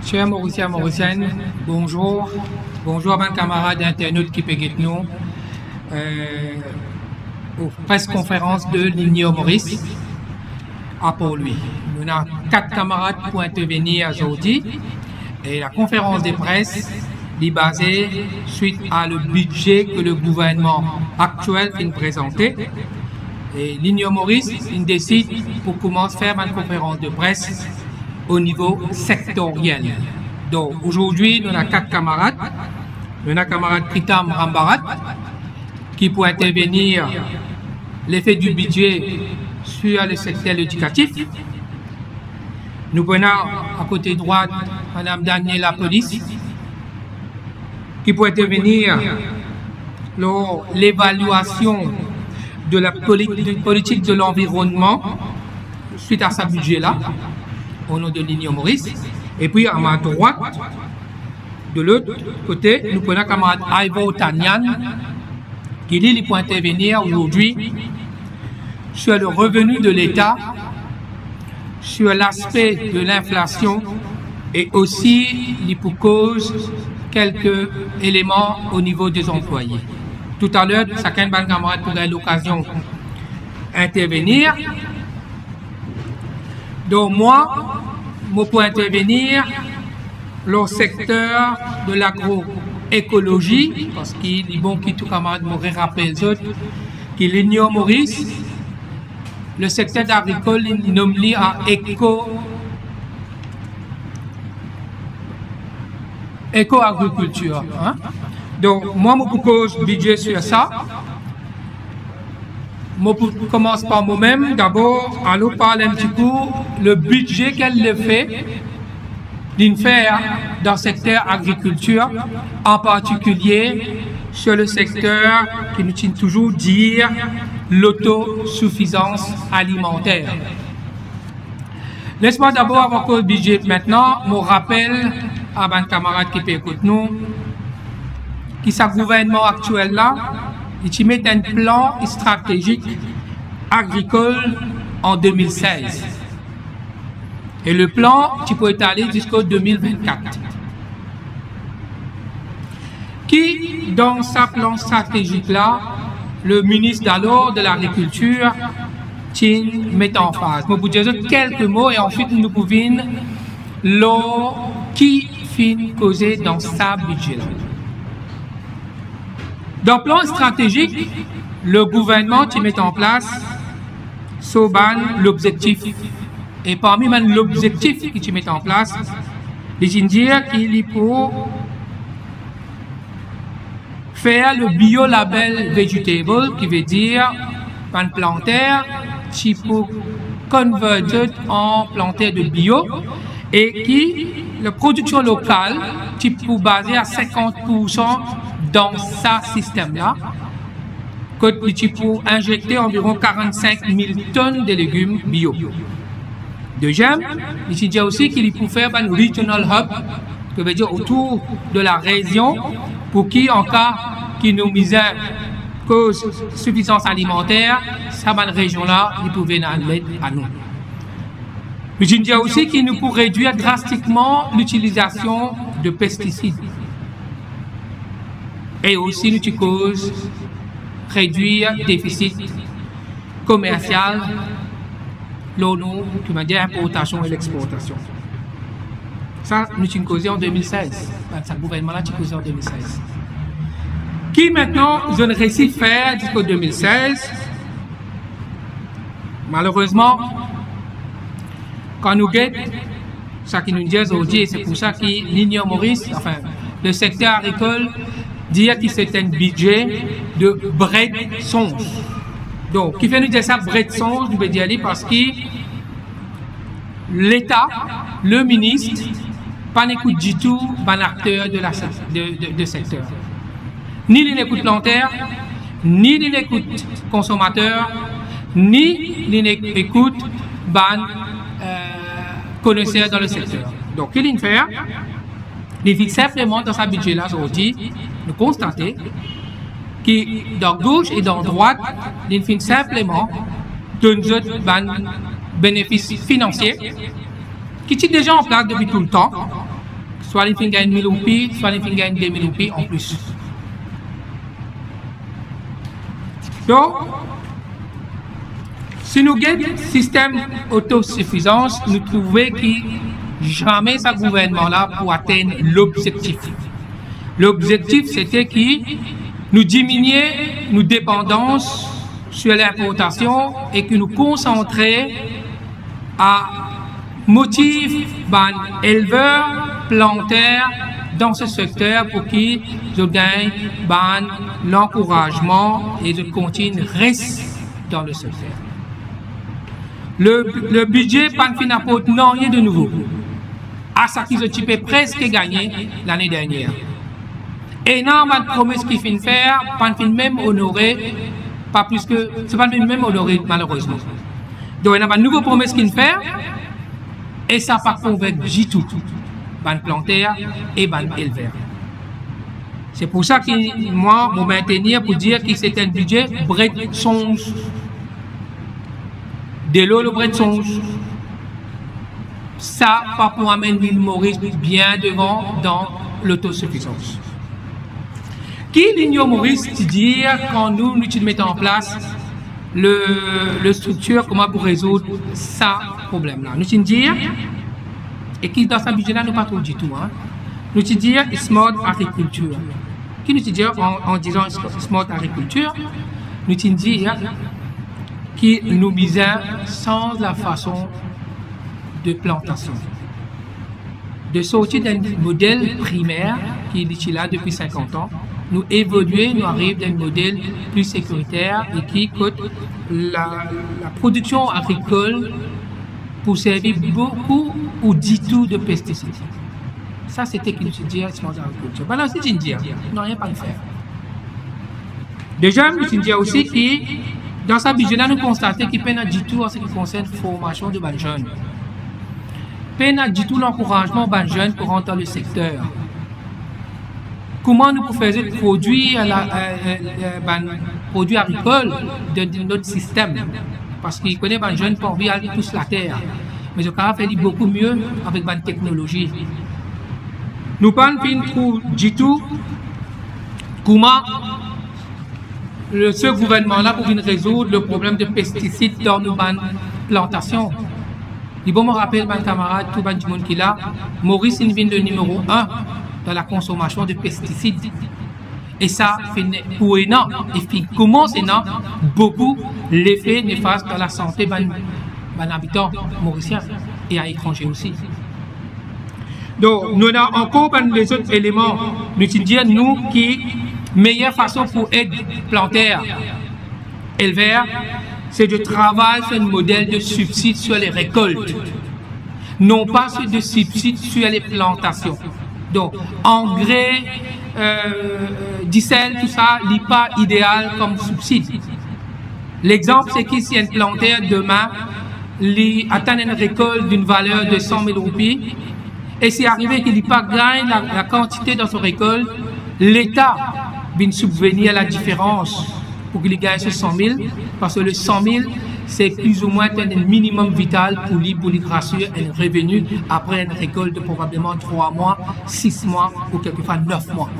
Chers Mauriciens, Mauriciennes, bonjour. Bonjour à mes camarades internautes qui peuvent nous aux presse-conférence de l'Union Maurice à Port-Louis. Nous avons 4 camarades pour intervenir aujourd'hui et la conférence de presse est basée suite à le budget que le gouvernement actuel vient présenter. Et l'Union Maurice décide pour commencer à faire une conférence de presse au niveau sectoriel. Donc aujourd'hui, nous avons 4 camarades. Nous avons camarade Kritam Rambarat qui peut intervenir l'effet du budget sur le secteur éducatif. Nous prenons à côté droite Mme Daniela Police qui peut intervenir l'évaluation de la politique de l'environnement suite à ce budget-là, au nom de l'Union Maurice. Et puis à ma droite, de l'autre côté, nous prenons camarade Ivo Tanyan, qui dit qu'il peut intervenir aujourd'hui sur le revenu de l'État, sur l'aspect de l'inflation et aussi il peut cause quelques éléments au niveau des employés. Tout à l'heure, chacun de mes camarades pourrait l'occasion d'intervenir. Donc moi, je peux intervenir le secteur de l'agroécologie, parce qu'il est bon que tout camarade me rappelle que l'Union Maurice, le secteur agricole, il nomme à éco-agriculture. Hein? Donc moi, je propose budget sur ça. Je commence par moi-même. D'abord, allons parler un petit peu le budget qu'elle fait d'une faire dans le secteur agriculture, en particulier sur le secteur qui nous tient toujours dire l'autosuffisance alimentaire. Laisse-moi d'abord avoir le budget maintenant. Je rappelle à mes camarades qui écoutent nous que ce gouvernement actuel là, il met un plan stratégique agricole en 2016. Et le plan, tu peux étaler jusqu'au 2024. Qui, dans ce plan stratégique-là, le ministre d'alors de l'Agriculture, met en phase. Je vous dire quelques mots et ensuite nous pouvons qui fin causer dans ce budget-là. Dans le plan stratégique, le gouvernement qui met en place l'objectif. Et parmi l'objectif qui met en place, il dit qu'il faut faire le biolabel vegetable, qui veut dire un plantaire qui peut convertir en plantaire de bio et qui la production locale qui peut baser à 50% dans ce système-là, que tu peux injecter environ 45 000 tonnes de légumes bio. Deuxième, il dit aussi qu'il peut faire un regional hub, qui veut dire autour de la région, pour qui, en cas qui nous misère cause suffisance alimentaire, cette région-là, il pouvait en l'aide à nous. Mais il dit aussi qu'il nous peut réduire drastiquement l'utilisation de pesticides. Et aussi, nous cause réduire le déficit commercial, l'ONU, qui m'a dit l'importation et l'exportation. Ça, nous avons causé en 2016. Ce gouvernement-là, nous causé en 2016. Qui maintenant, je ne réussis à faire jusqu'en 2016. Malheureusement, quand nous guettons, ça qui nous dit aujourd'hui, c'est pour ça que l'Union Maurice, enfin, le secteur agricole, dit que c'est un budget de bret songe. Donc, qui fait nous dire ça, bret songe, nous veut dire parce que l'État, le ministre, pas n'écoute du tout un acteur de secteur. Ni il n'écoute plantaire, ni il n'écoute consommateur, ni il n'écoute connaisseur dans le secteur. Donc, qu'est-ce qu'il fait? Il fait simplement dans sa budget-là aujourd'hui, nous constatons que dans gauche et dans droite, il fait simplement de bénéfices financiers qui sont déjà en place depuis tout le temps, soit il gagne 1000 roupies, soit il gagne 2000 roupies en plus. Donc, si nous avons un système autosuffisance, nous trouvons que jamais ce gouvernement-là pour atteindre l'objectif. L'objectif, c'était que nous diminuions nos dépendances sur l'importation et que nous concentrions à motiver les éleveurs, planteurs dans ce secteur pour qu'ils gagnent l'encouragement et de continuer reste dans le secteur. Le budget PANFIN n'apporte rien de nouveau à ce qu'ils ont presque gagné l'année dernière. Énormément de promesses qu'ils finissent faire, PANFIN même honoré, pas plus que, c'est PANFIN même honoré malheureusement. Donc il y a une nouvelle promesse qu'ils font et ça n'a pas convaincu du tout ban planteurs et ban éleveurs. C'est pour ça que moi, je maintenir pour dire que c'est un budget Bret Songe. De l'eau, le Bret Songe. Ça, pas pour amener l'île Maurice bien devant dans l'autosuffisance. Qui l'Union Maurice dire quand nous mettons en place le structure, comment pour résoudre ce problème-là? Nous dire, et qui dans ce budget-là, nous pas trop du tout. Hein? Nous dire smart agriculture. Qui nous dit en disant smart agriculture, nous dire qui nous misons sans la façon de plantation. De sortir d'un modèle primaire qui est là depuis 50 ans, nous évoluer, nous arrivons d'un modèle plus sécuritaire et qui coûte la production agricole pour servir beaucoup ou du tout de pesticides. Ça, c'était qu'il nous dit smart agriculture. Maintenant, c'est une dire, nous n'avons rien à faire. Déjà, nous dire aussi que dans sa budget-là, nous constatons qu'il peine du tout en ce qui concerne la formation de bons jeunes. Peine du tout l'encouragement des jeunes pour rentrer dans le secteur. Comment nous pouvons faire produire produits agricoles de notre système? Parce qu'ils connaissent les jeunes pour vivre tous la terre. Mais je peux faire beaucoup mieux avec la technologie. Nous ne trouvons pas du tout comment ce gouvernement-là pour résoudre le problème de pesticides dans nos plantations. Il faut me rappeler, mes camarades, tout le monde qui est là, Maurice est le numéro 1 dans la consommation de pesticides. Et ça fait pour énorme, et puis commence énorme, beaucoup l'effet néfaste dans la santé des habitants mauriciens et à l'étranger aussi. Donc, nous avons encore les autres éléments. Nous disons, nous, qui meilleure façon pour aider planteurs, éleveurs, c'est de travailler sur un modèle de subside sur les récoltes, non pas sur de subside sur les plantations. Donc, engrais, diesel, tout ça, n'est pas idéal comme subside. L'exemple, c'est que si un planteur demain atteint une récolte d'une valeur de 100 000 roupies, et c'est arrivé qu'il n'ait pas gagné la quantité dans son récolte, l'État vient subvenir à la différence pour qu'il gagne ce 100 000, parce que le 100 000, c'est plus ou moins un minimum vital pour lui rassurer un revenu après une récolte de probablement 3 mois, 6 mois ou quelquefois 9 mois.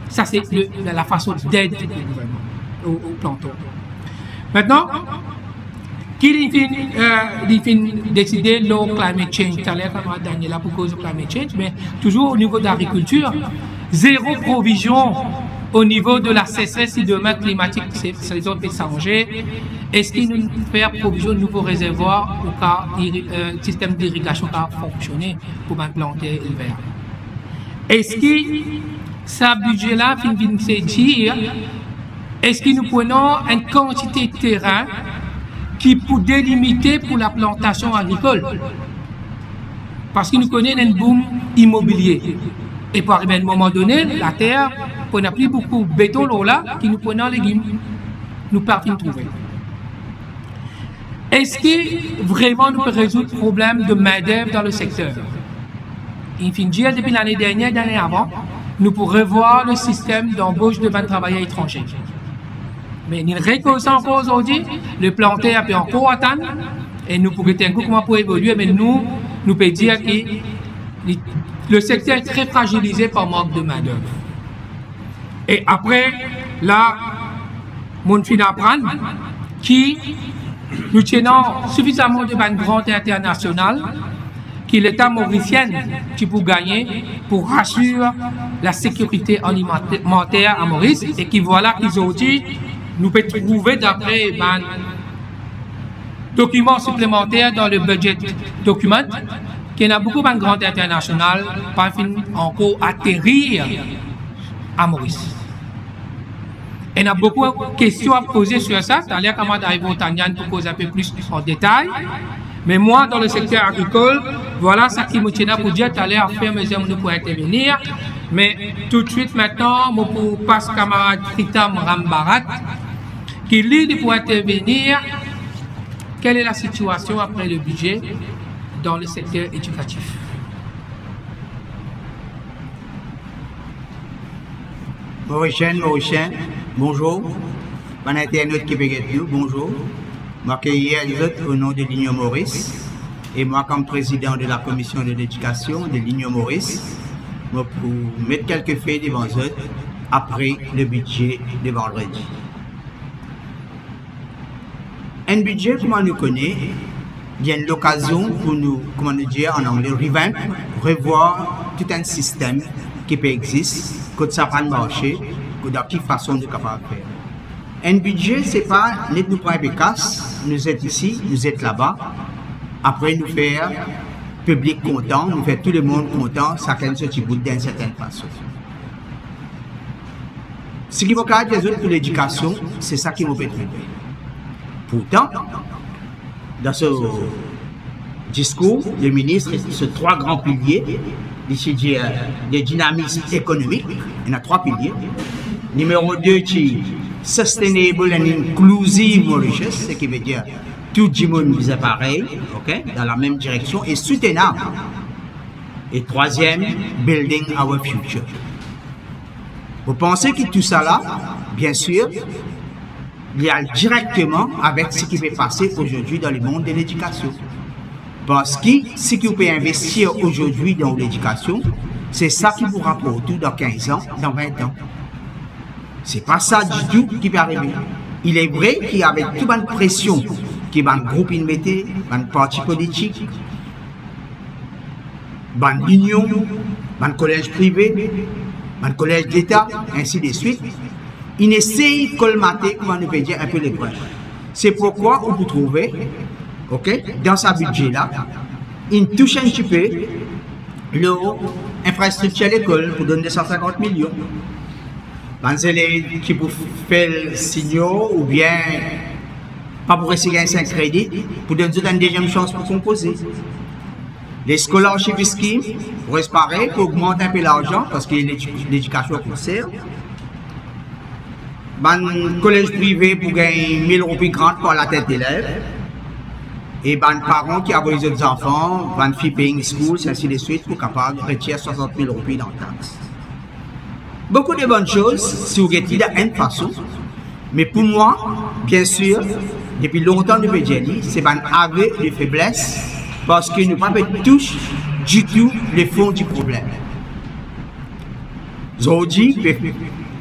Ça, c'est la façon d'aide du gouvernement aux planteurs. Maintenant, qui finit décider le climate change, tout à l'heure, Daniela, pour cause du climate change, mais toujours au niveau de l'agriculture, zéro provision au niveau de la sécheresse si demain climatique, ces autres peut s'arranger. Est-ce qu'il nous fait provision de nouveaux réservoirs au cas système d'irrigation qui a fonctionné pour implanter le verre? Est-ce que ce budget-là finit de dire, est-ce que nous prenons une quantité de terrain qui peut délimiter pour la plantation agricole? Parce que nous connaissons un boom immobilier. Et pour arriver à un moment donné, la terre, on n'a plus beaucoup de béton là, qui nous prenons les légumes. Nous partons trouver. Est-ce que vraiment nous pouvons résoudre le problème de main-d'œuvre dans le secteur? Il finit depuis l'année dernière, l'année avant, nous pourrons revoir le système d'embauche de travailleurs étrangers. Mais il récolte encore aujourd'hui, le planteur peut encore attendre, et nous pourrons tenir comment pour évoluer, mais nous pouvons dire que le secteur est très fragilisé par manque de main-d'œuvre. Et après, là, mon fin apprendre qui nous tenons suffisamment de banques grandes internationales qui l'État mauricien qui pour gagner pour assurer la sécurité alimentaire à Maurice et qui voilà qu'ils ont dit nous pouvons trouver d'après un document supplémentaire dans le budget document qu'il y a beaucoup de grandes internationales pas encore atterrir à Maurice. Il y a beaucoup de questions à poser sur ça. C'est à dire comment d'arriver au Tanyan pour poser un peu plus en détail. Mais moi, dans le secteur agricole, voilà ce qui me tient pour dire tout à l'heure, faire mesure pour intervenir. Mais tout de suite maintenant, je pour passe camarade Kritam Rambarat, qui lui pour intervenir. Quelle est la situation après le budget dans le secteur éducatif? Mauricien, bonjour. Bon internaute qui peut nous, bonjour. M'accueillir les autres au nom de l'Union Maurice. Et moi, comme président de la commission de l'éducation de l'Union Maurice, je vais mettre quelques faits devant eux après le budget de vendredi. Un budget, comme on nous connaît, il y a l'occasion pour nous, comment nous dire en anglais, revoir tout un système qui peut exister, que ça va marcher, que de quelle façon de capable faire. Un budget, c'est pas nous prendre des casses, nous êtes ici, nous êtes là-bas, après nous faire public content, nous faire tout le monde content, chacun se petit bout d'une certaine façon. Ce qui va faire des autres pour l'éducation, c'est ça qui m'a fait trouver. Pourtant, dans ce discours, le ministre, ce trois grands piliers, ici le dynamisme économique, il y a trois piliers. Numéro 2, qui Sustainable and Inclusive Mauritius, ce qui veut dire tout le monde est pareil, okay, dans la même direction, et soutenable. Et troisième, Building Our Future. Vous pensez que tout ça là, bien sûr, il y a directement avec ce qui va passer aujourd'hui dans le monde de l'éducation. Parce que ce que vous pouvez investir aujourd'hui dans l'éducation, c'est ça qui vous rapporte dans 15 ans, dans 20 ans. C'est pas ça du tout qui peut arriver. Il est vrai qu'il y a avec toute une pression qui va un groupe mettait, un parti politique, une union, un collège privé, un collège d'État, ainsi de suite. Il essaye de colmater, comment on peut dire, un peu les brèches. C'est pourquoi on peut trouver, ok, dans sa budget-là, il touche un petit peu l'infrastructure à l'école pour donner 150 millions. Les qui pour faire le signaux ou bien pas pour essayer un 5 crédits pour donner une deuxième chance pour composer. Les scholarship schemes pour espérer pour augmenter un peu l'argent parce que l'éducation concerne. Un collège privé pour gagner 1000 € plus grand pour la tête d'élèves. Et ben parents qui avaient les autres enfants, van fee paying school, ainsi de suite, pour capable de retirer 60 000 € dans la taxe. Beaucoup de bonnes choses, si vous regardez d'une façon, mais pour moi, bien sûr, depuis longtemps, nous avons dit, c'est un aveu de faiblesse, parce que nous ne touchons pas du tout le fond du problème. Aujourd'hui,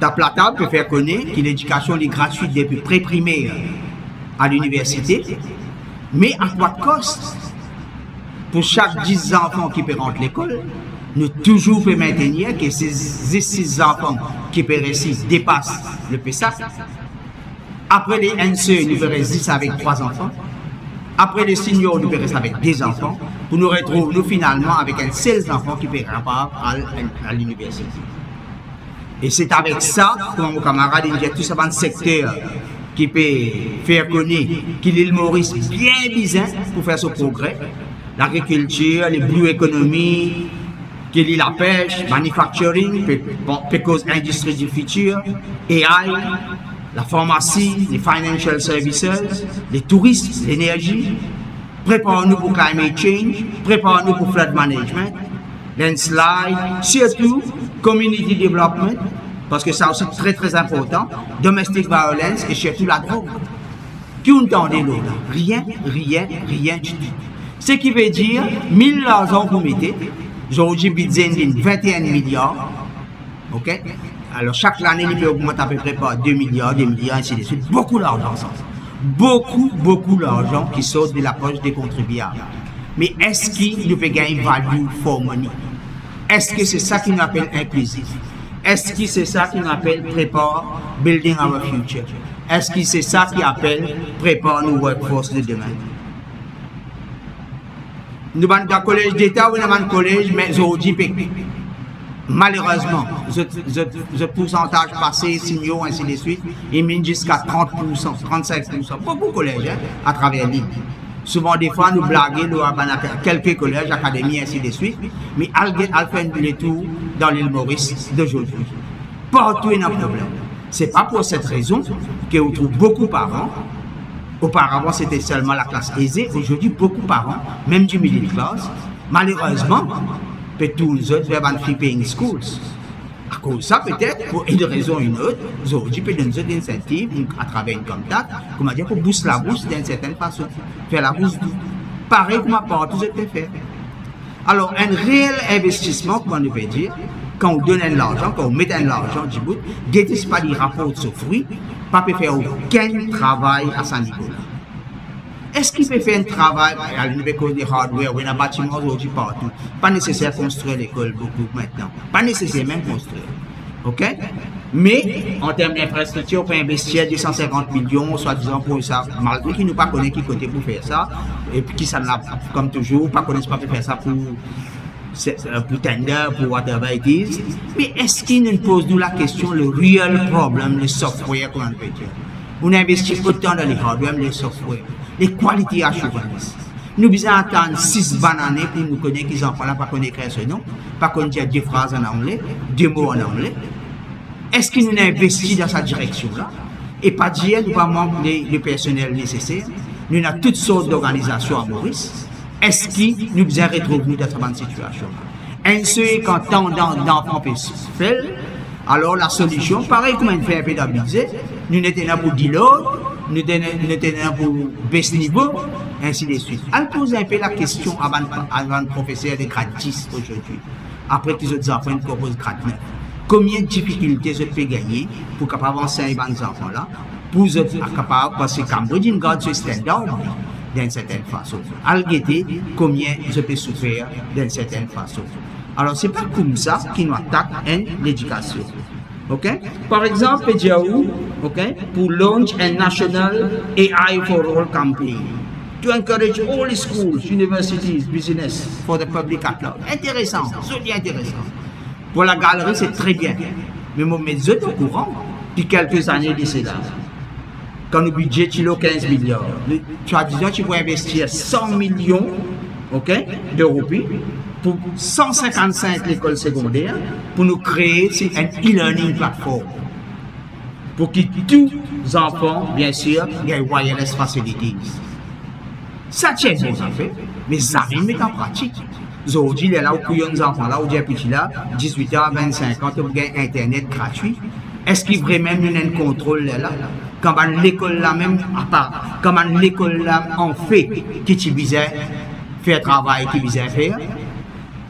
ta platable peut faire connaître que l'éducation est gratuite depuis pré-primaire à l'université, mais à quoi coste pour chaque 10 enfants qui peuvent rentrer à l'école, nous toujours pouvons maintenir que ces 6 enfants qui peuvent réussir dépassent le PSAC. Après les NCE, nous pouvons rester avec 3 enfants. Après les seniors, nous pouvons rester avec 2 enfants. Pour nous retrouver nous, finalement avec un seul enfant qui peut rentrer à l'université. Et c'est avec ça, comme mon camarade, il y a tout ça dans le secteur qui peut faire connaître que l'île Maurice est bien bizarre pour faire ce progrès. L'agriculture, les blue economy, qui lit la pêche, manufacturing, cause industrie du futur, AI, la pharmacie, les financial services, les touristes, l'énergie. Préparons-nous pour climate change, préparons-nous pour flood management, landslide, surtout community development, parce que c'est aussi très important, domestic violence et surtout la drogue. Qui entendez là? Rien du tout. Ce qui veut dire, 1000 argent vous mettez, Aujourd'hui, budget de 21 milliards. OK? Alors, chaque année, il peut augmenter à peu près par 2 milliards, ainsi de suite. Beaucoup d'argent, ça. Beaucoup d'argent qui sort de la poche des contribuables. Mais est-ce qu'il nous peut gagner value for money? Est-ce que c'est ça qu'on appelle inclusif? Est-ce que c'est ça qu'on appelle prépare building our future? Est-ce que c'est ça qu'on appelle prépare nos workforce de demain? Nous sommes dans le collège d'État ou dans le collège, mais aujourd'hui, malheureusement, le pourcentage passé, signaux, ainsi de suite, il mine jusqu'à 30%, 35%. Beaucoup de collèges hein, à travers l'île. Souvent, des fois, nous blaguons, nous avons quelques collèges, académies, ainsi de suite. Mais elle fait le tour dans l'île Maurice d'aujourd'hui. Partout, il y a un problème. Ce n'est pas pour cette raison qu'on trouve beaucoup de parents. Auparavant, c'était seulement la classe aisée. Aujourd'hui, beaucoup de parents, même du middle class, malheureusement, peut tous les autres faire des paying schools. À cause de ça, peut-être, pour une raison ou une autre, aujourd'hui, peut donner des incentives à travers une contact, comment dire, pour booster la bourse d'une certaine façon. Faire la bourse pareil comme à part, tout ce que faire. Alors, un réel investissement, comment on peut dire, quand on donne de l'argent, quand on met de l'argent du bout, ce pas des rapports de ce fruit, pas peut faire aucun travail à ce niveau-là. Est-ce qu'il peut faire un travail à l'université de hardware ou un bâtiment aujourd'hui partout? Pas nécessaire de construire l'école beaucoup maintenant. Pas nécessaire même construire. OK? Mais en termes d'infrastructure, on peut investir 250 millions, soi-disant pour ça, malgré qu'il ne pas connaît qui côté pour faire ça, et puis qui ça n'a comme toujours, pas connaît pas pour faire ça pour tender, pour whatever it is. Mais est-ce qu'il nous pose nous la question, le real problem, le software qu'on peut dire? On investit autant dans les hardware, les software, les qualités assurance. Nous devons attendre 6 bonnes années pour nous connaître qu'ils enfants là, pas connaître ce nom, pas connaître deux phrases en anglais, 2 mots en anglais. Est-ce que nous investi dans cette direction-là? Et pas dire, nous pas manquer le personnel nécessaire. Nous avons toutes sortes d'organisations à Maurice. Est-ce que nous devons retrouver dans cette situation-là? Un seul, quand tant d'enfants peuvent faire, alors la solution, pareil comme on fait un peu d'habitude, nous n'étions là pour dire l'autre, nous étions là pour baisser niveau, ainsi de suite. Elle pose un peu la question avant le professeur de grade 10 aujourd'hui, après que les autres enfants proposent grade 9. Combien de difficultés je peux gagner pour capable avancer à ces enfants-là, pour être capable, parce que Cambridge garde ce standard d'une certaine façon. Elle guette combien je peux souffrir d'une certaine façon. Alors, ce n'est pas comme ça qu'il nous attaque l'éducation. Okay? Par exemple, okay, pour launch a national AI for all campaign to encourage all schools, universities, business for the public at large. Intéressant, c'est intéressant. Pour la galerie, c'est très bien. Mais mon médecin est au courant depuis quelques années de cela. Quand le budget est 15 milliards, tu as dit que tu peux investir 100 millions okay, d'euros pour 155 écoles secondaires pour nous créer un e-learning platform. Pour que tous les enfants, bien sûr, aient wireless facilities. Ça tient bon, ça fait, mais ça vient mettre en pratique. Aujourd'hui, il y a là où les enfants, là où il y a petit là, 18 ans, 25 ans, ils ont Internet gratuit. Est-ce qu'il vraiment y a un contrôle là? Quand l'école là même, à part, quand l'école là en fait, qui tu visait faire travail, qui visait faire?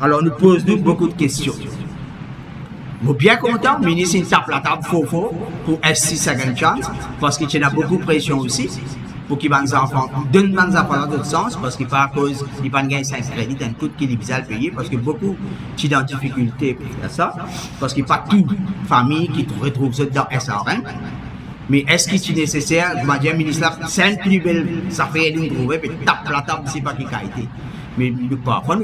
Alors, nous posons beaucoup de questions. Je suis bien content, le ministre tape la table fort pour S6 Second Chance, parce qu'il y a beaucoup de pression aussi, pour qu'ils les enfants donnent les enfants dans d'autres sens, parce qu'il pas à cause, ils pas gagner 5 crédits, un coût qui est bizarre à payer, parce que beaucoup sont en difficulté pour faire ça, parce qu'il n'y a pas toute famille qui retrouve ça dans SRM. Mais est-ce qu'il est nécessaire, je vais dire, le ministre, c'est une plus belle, ça fait une trouver, puis tape la table, c'est pas qui a été. Mais parfois,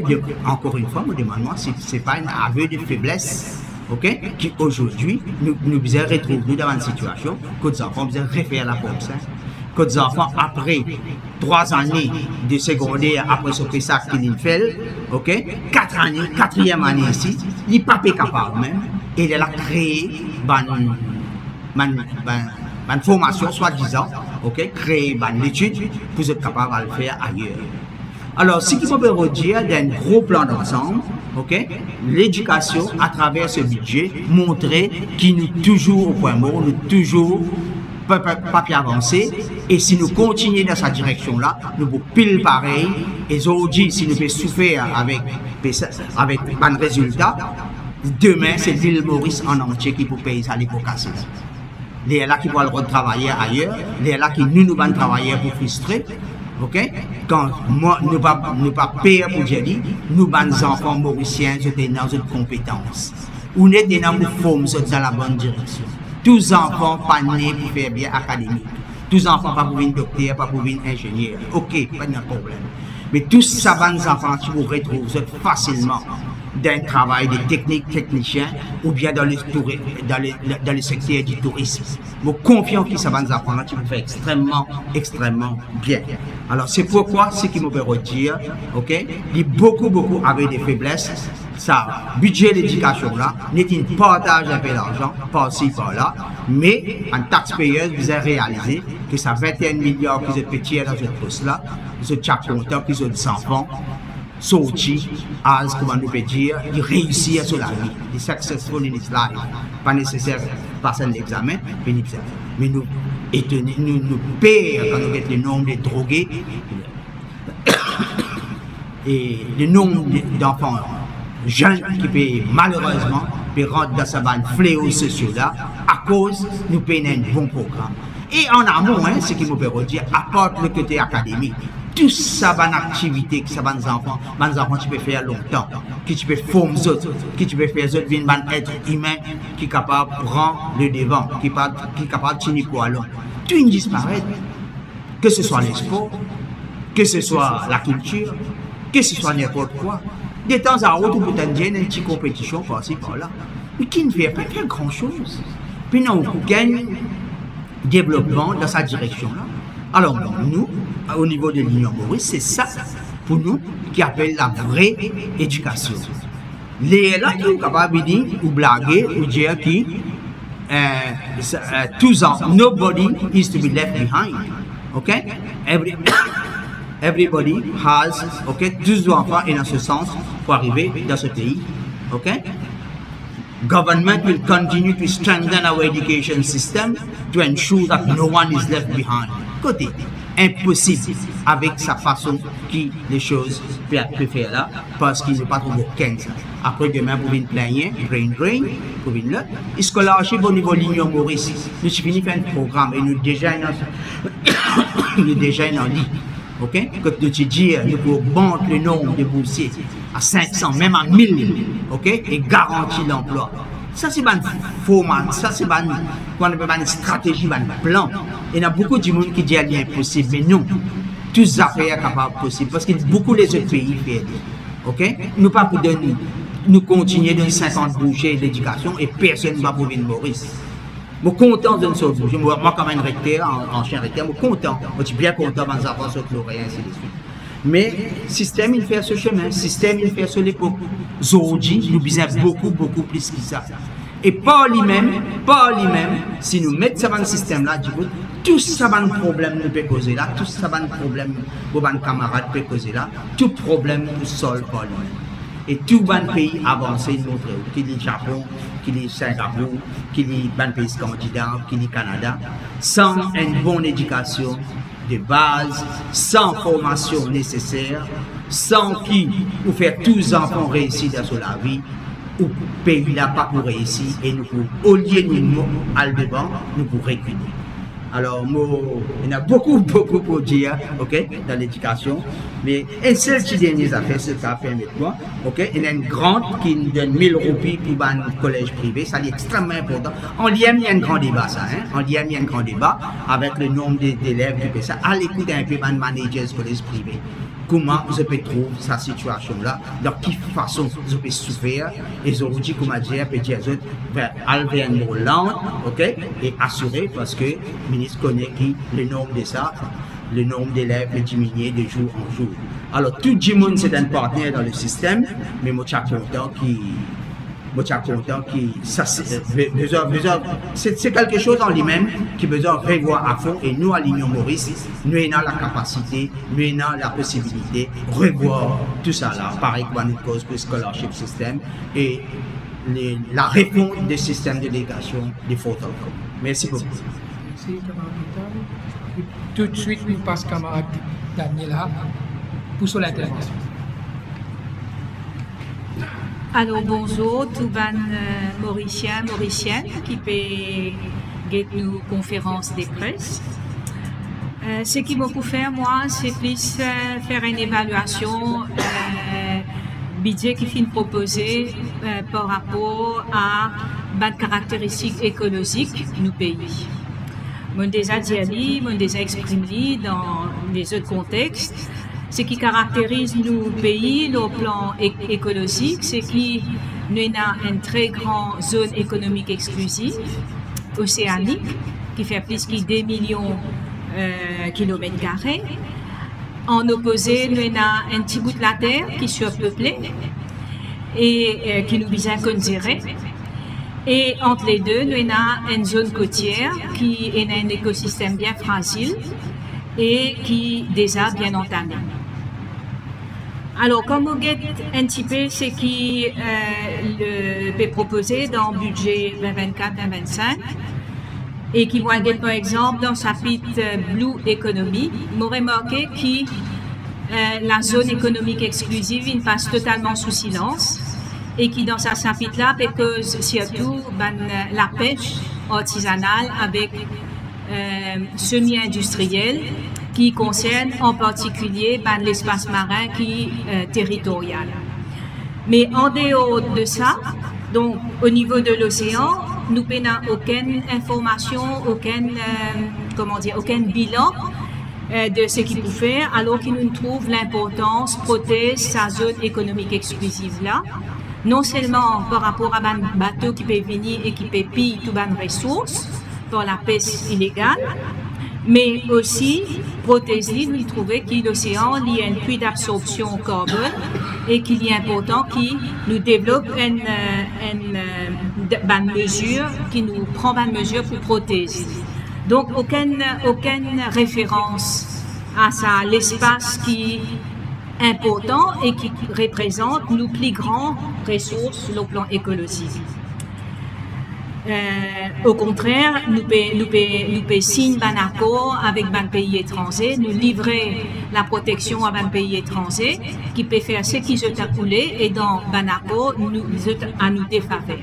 encore une fois, nous demandons si ce n'est pas un aveu de faiblesse, okay, qui aujourd'hui nous retrouve dans une situation que les enfants besoin refaire la bourse. Que les enfants, après 3 années de secondaire, après ce que ça qu'ils fait, okay, 4 années, 4e année ici, ils ne sont pas capables même, et il a créé une formation, soi-disant, okay, créer une étude pour être capable de le faire ailleurs. Alors, ce qu'il faut redire d'un gros plan d'ensemble, okay, l'éducation à travers ce budget montrer qu'il nous toujours au point mort, nous toujours pas avancer. Et si nous continuons dans cette direction-là, nous pouvons pile pareil. Et aujourd'hui, si nous pouvons souffrir avec un résultat, demain, c'est l'île Maurice en entier qui peut payer ça l'hypocrisie. Les là qui vont le retravailler ailleurs, les là qui nous vont travailler pour frustrer. Ok? Quand moi, nous pas payer pour Jelly, nous, les enfants mauriciens, sont dans une compétence. On est dans une forme dans la bonne direction. Tous les enfants pas nés pour faire bien académique. Tous les enfants pas pour venir docteur, pas pour venir ingénieur. Ok, pas de problème. Mais tous ces enfants, tu vous retrouves facilement d'un travail de techniciens ou bien dans le secteur du tourisme. Je suis confiant que ces enfants-là, tu vous fais extrêmement bien. Alors, c'est pourquoi ce qui me peut redire, ok, il y a beaucoup avec des faiblesses. Ça, budget d'éducation là, n'est un partage un peu d'argent, par-ci, par-là, mais en taxpayeur, vous avez réalisé que ça 21 milliards que vous êtes petit dans cette poste-là, vous êtes chaque content que vous êtes des enfants, sortis, as, comment on peut dire, de réussir sur la vie, de successful in his life. Pas nécessaire de passer l'examen, mais nous étonnons, nous payons quand nous avons le nombre de drogués et le nombre d'enfants jeunes qui peuvent malheureusement rentrer dans ce ban fléau sociaux là à cause nous payons un bon programme. Et en amont, hein, ce qui me peut dire, à part le côté académique, tout ça, bonne activité que ça, bonnes enfants, tu peux faire longtemps, que tu peux former autres, que tu peux faire autres, un être humain qui est capable de prendre le devant, qui est capable de tenir pour long. Tout disparaît, que ce soit les sports, que ce soit la culture, que ce soit n'importe quoi. De temps à autre, on peut dire une petite compétition par-ci, par-là. Mais qui ne fait pas faire grand-chose. Puis non, on gagne développement dans sa direction-là. Alors, nous, au niveau de l'Union Maurice, c'est ça, pour nous, qui appelle la vraie éducation. Les là qui sont capables de dire, ou blaguer, ou dire que tous ans, nobody is to be left behind. OK? Everybody has, OK? Tous enfants et dans ce sens pour arriver dans ce pays. OK? Government will continue to strengthen our education system to ensure that no one is left behind. Côté, impossible avec sa façon qui les choses peut faire là, parce qu'il n'est pas trop aucun. Après demain, vous venez plaigner, brain, vous venez là. Et scholarship au niveau de l'Union Maurice, nous finissons faire un programme et nous déjà en lit. Ok? Quand nous te disons, nous pouvons monter le nombre de boursiers à 500, même à 1000, ok? Et garantir l'emploi. Ça, c'est une format, ça, c'est une stratégie, un plan. Il y a beaucoup de monde qui dit qu'il est impossible, mais non. Toutes les affaires sont capables possibles, parce que beaucoup les autres pays font. Ok? Nous pas pour donner, nous continuer de 50 bouchées d'éducation et personne ne va pour venir Maurice. Je suis content d'une chose. Moi, comme un recteur, ancien recteur, je suis content. Je suis bien content quand les enfants sont et ainsi de suite. Mais le système, il fait ce chemin. Le système, il fait ce l'époque. Aujourd'hui, nous besoin beaucoup plus que ça. Et par lui-même, si nous mettons ça dans le système-là, tout ça va un problème nous peut causer là, tout ça va un problème pour nos camarades peut causer là, tout problème nous solve par lui-même. Et tout le pays avancé, notre, qui est le Japon, qui est Singapour, qui est le pays scandinave, qui est le Canada, sans une bonne éducation de base, sans formation nécessaire, sans qui pour faire tous les enfants réussir dans la vie, ou le pays là pas pour réussir, et nous pour, au lieu de nous aller devant, nous pour reculer. Alors, il y a beaucoup pour dire, ok, dans l'éducation. Mais une seule petite dernière affaire, c'est ça, permettez-moi. Ok, il y a une grande qui nous donne 1000 roupies pour un collège privé, ça c'est extrêmement important. En lien, il y a un grand débat, ça. Hein? En lien, il y a un grand débat avec le nombre d'élèves qui fait ça. À l'écoute un peu de manager collège privé. Comment je peux trouver cette situation-là, dans quelle façon je peux souffrir, et je vous dis comment je peux dire vers Albert Moland, ok, et assurer parce que le ministre connaît qui le nombre de ça, le nombre d'élèves est diminué de jour en jour. Alors tout le monde c'est un partenaire dans le système, mais moi je suis content c'est quelque chose en lui-même qui besoin de revoir à fond et nous à l'Union Maurice, nous avons la capacité, nous avons la possibilité de revoir tout ça là, pareil comme une cause pour le scholarship system et la réponse des systèmes de délégation des photos. Merci beaucoup. Merci, camarade Vital. Et tout de suite, nous passe camarade Daniela pour son intervention. Alors bonjour, tout les Mauriciens, Mauriciennes qui peut nous conférences des presse. Ce qui m'a pu faire moi, c'est plus faire une évaluation budget qui finit proposé par rapport à des caractéristiques écologiques du pays. Moi déjà dit, moi déjà exprimé dans les autres contextes. Ce qui caractérise nos pays, au plan écologique, c'est qu'il y a une très grande zone économique exclusive, océanique, qui fait plus de 2 millions de kilomètres carrés. En opposé, il y a un petit bout de la terre qui est surpeuplé et qui nous vise à considérer. Et entre les deux, il y a une zone côtière qui est un écosystème bien fragile et qui est déjà bien entamé. Alors, comme vous voyez un petit peu ce qui est proposé dans le budget 2024-2025 et qui voit par exemple dans le chapitre Blue Economy, vous remarquez que la zone économique exclusive il passe totalement sous silence et qui dans ce chapitre-là cause surtout la pêche artisanale avec semi-industrielle qui concerne en particulier l'espace marin qui est territorial. Mais en dehors de ça, donc au niveau de l'océan, nous n'avons aucune information, aucun bilan de ce qu'il peut faire, alors qu'il nous trouve l'importance de protéger sa zone économique exclusive là, non seulement par rapport à un bateau qui peut venir et qui peut piller toutes les ressources pour la pêche illégale, mais aussi protéger, nous trouvons que l'océan il y a un puits d'absorption carbone et qu'il est important qu'il nous développe une mesure, qui nous prend une mesure pour protéger. Donc aucune référence à ça, l'espace qui est important et qui représente nos plus grandes ressources sur le plan écologique. Au contraire, nous pouvons signer un accord avec un pays étranger, nous livrer la protection à un pays étranger qui peut faire ce qui se a voulu et dans un accord à nous défaveur.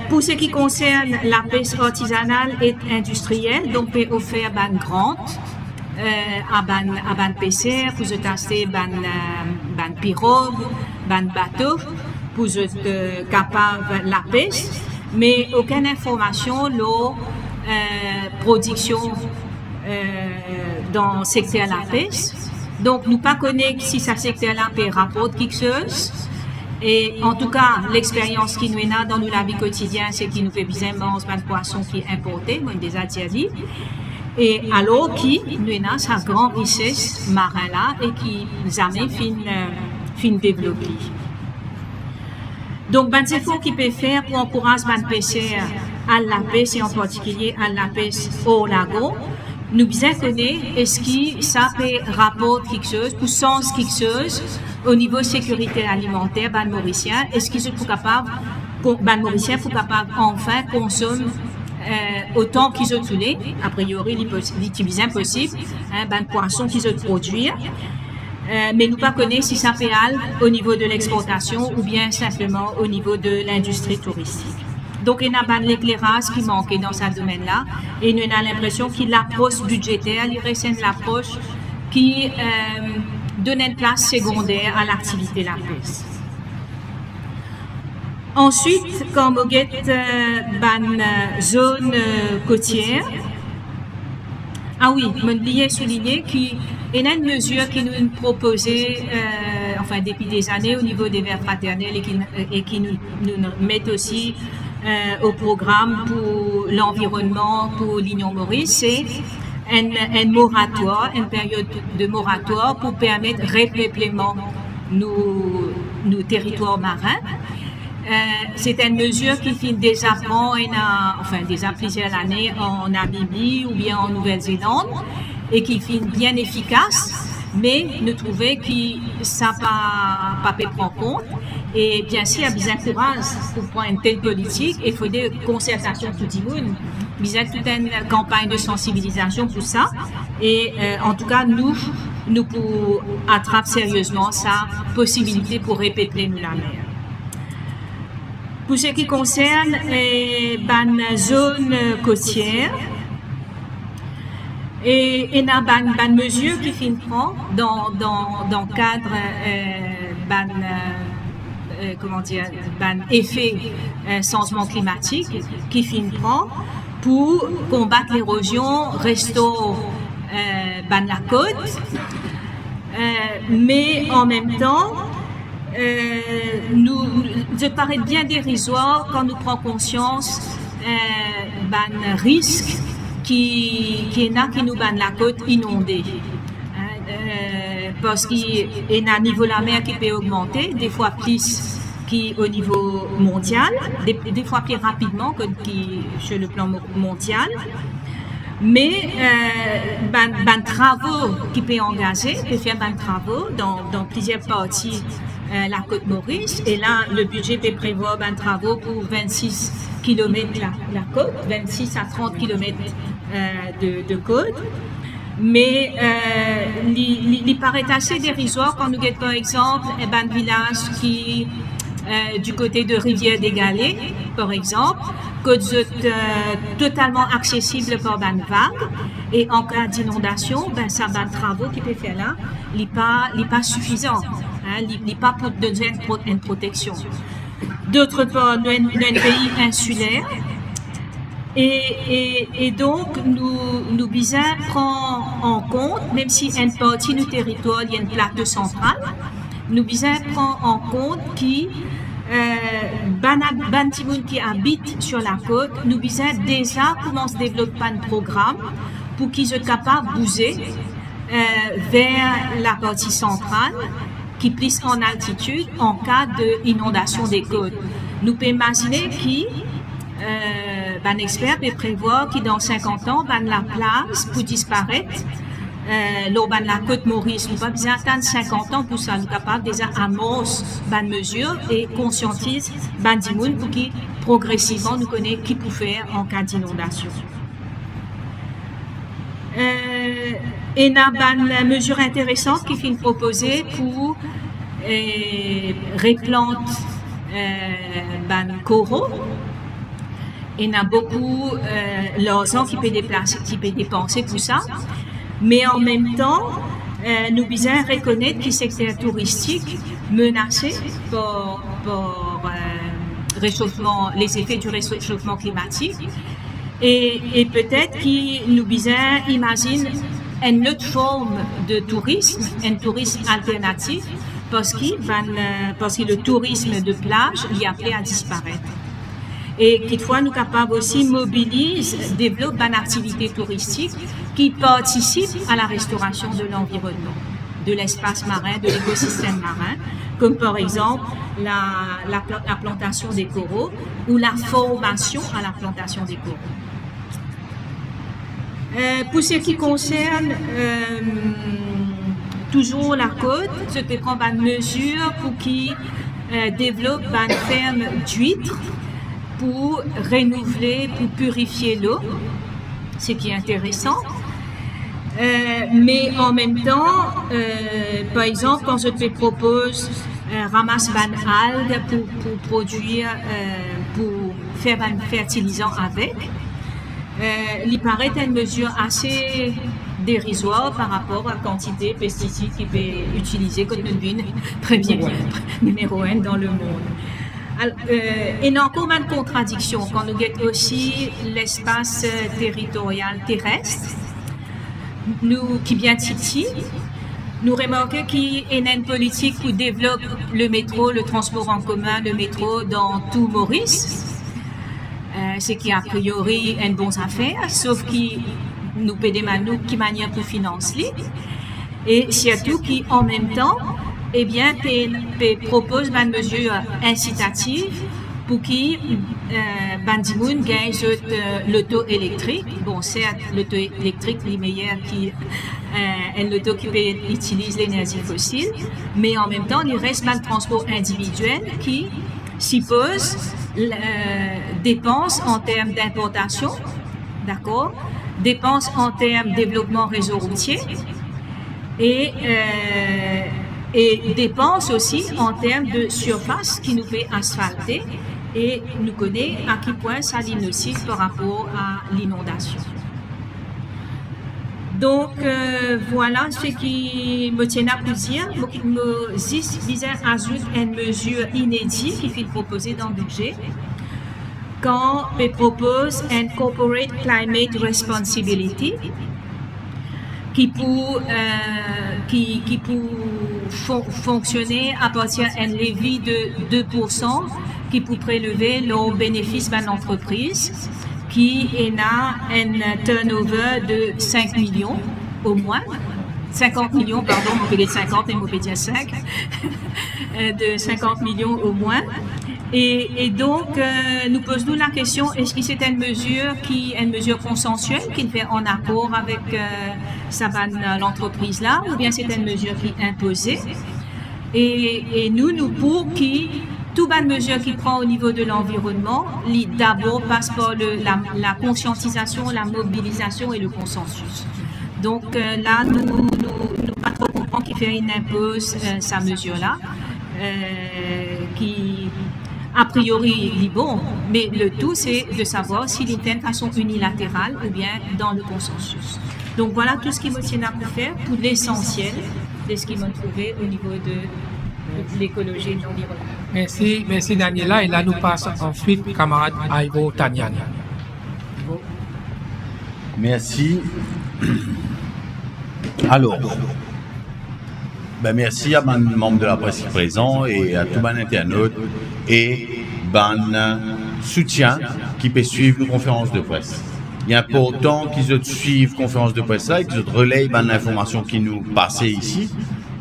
Pour ce qui concerne la pêche artisanale et industrielle, donc peut offrir une grande à pêcheurs pour acheter une pirogue, un bateau pour être capable de la pêche, mais aucune information sur production dans le secteur de la pêche. Donc, nous ne connaissons pas si ce secteur-là peut rapporter quelque chose. Et en tout cas, l'expérience qui nous est dans la vie quotidienne, c'est qu'il nous fait bien manger un poisson qui est importé, moi déjà dit. Et alors qui nous a sa grande richesse marine là et qui jamais fin développer. Donc, c'est ce qu'il peut faire pour encourager les pêcheurs à la pêche et en particulier à la pêche au lago. Nous bien connaître est-ce que ça peut rapporter quelque chose, pour sens quelque chose au niveau de sécurité alimentaire, les Mauriciens. Est-ce qu'ils sont capables, les Mauriciens sont capables enfin consommer autant qu'ils ont tué, a priori, il est impossible, les poissons qu'ils ont produits. Mais nous ne connaissons pas si ça fait au niveau de l'exportation ou bien simplement au niveau de l'industrie touristique. Donc, il y a l'éclairage qui manquait dans ce domaine-là et nous avons l'impression que l'approche budgétaire, il reste une approche qui donne une place secondaire à l'activité de la pêche. Ensuite, quand vous êtes dans une zone côtière, ah oui, je voulais souligner qu'il y a une mesure qui nous proposée depuis des années au niveau des verts fraternels et qui nous met aussi au programme pour l'environnement pour l'Union Maurice, c'est un moratoire, une période de moratoire pour permettre le repeuplement nos territoires marins. C'est une mesure qui finit déjà plusieurs années en Namibie ou bien en Nouvelle-Zélande et qui finit bien efficace mais nous trouvons que ça pas peut prendre compte. Et bien sûr, il y a besoin de courage pour prendre une telle politique. Il faut des concertations tout le monde. Il y a toute une campagne de sensibilisation pour ça. Et en tout cas, nous pour attraper sérieusement sa possibilité pour répéter nous la mer. Pour ce qui concerne les zones côtières, et il y a une mesure qui finit dans le cadre comment dire, effet changement climatique qui finit pour combattre l'érosion, restaurer la côte, mais en même temps, je paraît bien dérisoire quand nous prenons conscience risque qui nous ban la côte inondée. Parce qu'il y a un niveau de la mer qui peut augmenter, des fois plus qu'au niveau mondial, des fois plus rapidement que sur le plan mondial. Mais travaux qui peuvent engager, peut faire travaux dans plusieurs parties la côte Maurice. Et là, le budget peut prévoir travaux pour 26 km la côte, 26 à 30 km de côte. Mais il paraît assez dérisoire quand nous avons par exemple un village qui du côté de Rivière des Galets, par exemple, que c'est totalement accessible par une vague. Et en cas d'inondation, ça va travaux qui peut faire là, il n'est pas suffisant, il n'est pas pour donner une protection. D'autre part, nous sommes un pays insulaire. Et donc, nous besoin prendre en compte, même si une partie du territoire, il y a une plateau centrale, nous besoin prendre en compte qui qui habitent sur la côte, nous besoin déjà commencer à développer un programme pour qu'ils soient capables de bouger vers la partie centrale, qui puisse en altitude en cas d'inondation des côtes. Nous pouvons imaginer qu'un expert peut prévoir que dans 50 ans, la place peut disparaître. La côte Maurice, nous n'avons pas besoin d'attendre 50 ans pour ça. Nous sommes capables déjà amorcer une mesure et conscientiser les gens pour qu'ils progressivement nous connaissent qui peut faire en cas d'inondation. Et il y a une mesure intéressante qui est proposée pour replanter les coraux. Il y a beaucoup d'argent qui peut dépenser pour ça. Mais en même temps, nous devons reconnaître que le secteur touristique menacé par les effets du réchauffement climatique. Et peut-être que nous devons imaginer une autre forme de tourisme, un tourisme alternatif, parce que le tourisme de plage est appelé à disparaître. Et quelquefois, nous sommes capables aussi de mobiliser, développer une activité touristique qui participe à la restauration de l'environnement, de l'espace marin, de l'écosystème marin, comme par exemple la plantation des coraux ou la formation à la plantation des coraux. Pour ce qui concerne toujours la côte, je peux prendre une mesure pour qu'ils développent une ferme d'huîtres pour renouveler, pour purifier l'eau, ce qui est intéressant. Mais en même temps, par exemple, quand je te propose ramasse algues pour produire, pour faire un fertilisant avec, il paraît une mesure assez dérisoire par rapport à la quantité de pesticides qui peut être utilisée comme une premier numéro 1 dans le monde. Il y a encore une contradiction quand nous avons aussi l'espace territorial terrestre, nous qui vient Titi, nous remarquons qu'il y a une politique pour développer le métro, le transport en commun, le métro dans tout Maurice, ce qui a priori une bonne affaire, sauf que nous payons qui manière pour financer, et surtout qui en même temps, eh bien, propose une mesure incitative pour qui Bandimoun gagne l'auto électrique. Bon, certes, l'auto électrique, les meilleurs qui est l'auto qui utilise l'énergie fossile, mais en même temps, il reste le transport individuel qui suppose dépenses en termes d'importation, d'accord, dépenses en termes de développement réseau routier et dépenses aussi en termes de surface qui nous fait asphalter et nous connaît à quel point ça est nocif par rapport à l'inondation. Donc voilà ce qui me tient à vous dire. Me visait à ajouter une mesure inédite qui fait proposer dans le budget quand on propose un corporate climate responsibility qui pour fonctionner à partir d'un levier de 2% qui pour prélever le bénéfice de l'entreprise qui a un turnover de 5 millions au moins, 50 millions, pardon, on peut dire 50 et on peut dire 5, de 50 millions au moins. Et donc, nous posons la question, est-ce que c'est une mesure consensuelle qui fait en accord avec l'entreprise là, ou bien c'est une mesure qui est imposée? Et nous pour qui toute bonne mesure qui prend au niveau de l'environnement, d'abord passe par la conscientisation, la mobilisation et le consensus. Donc là, nous pas trop comprendre qui fait une impose sa mesure-là, qui a priori dit bon, mais le tout c'est de savoir s'il est fait de façon unilatérale ou bien dans le consensus. Donc voilà tout ce qui me tient à vous faire pour l'essentiel de ce qui m'a trouvé au niveau de l'écologie et de l'environnement. Merci Daniela. Et là, nous passons ensuite, camarade Ivo Tanyan. Merci. Alors, merci à mes membres de la presse présents et à tous les internautes et soutien qui peut suivre une conférence de presse. Il est important qu'ils suivent la conférence de presse là et qu'ils relaient l'information qui nous passait ici.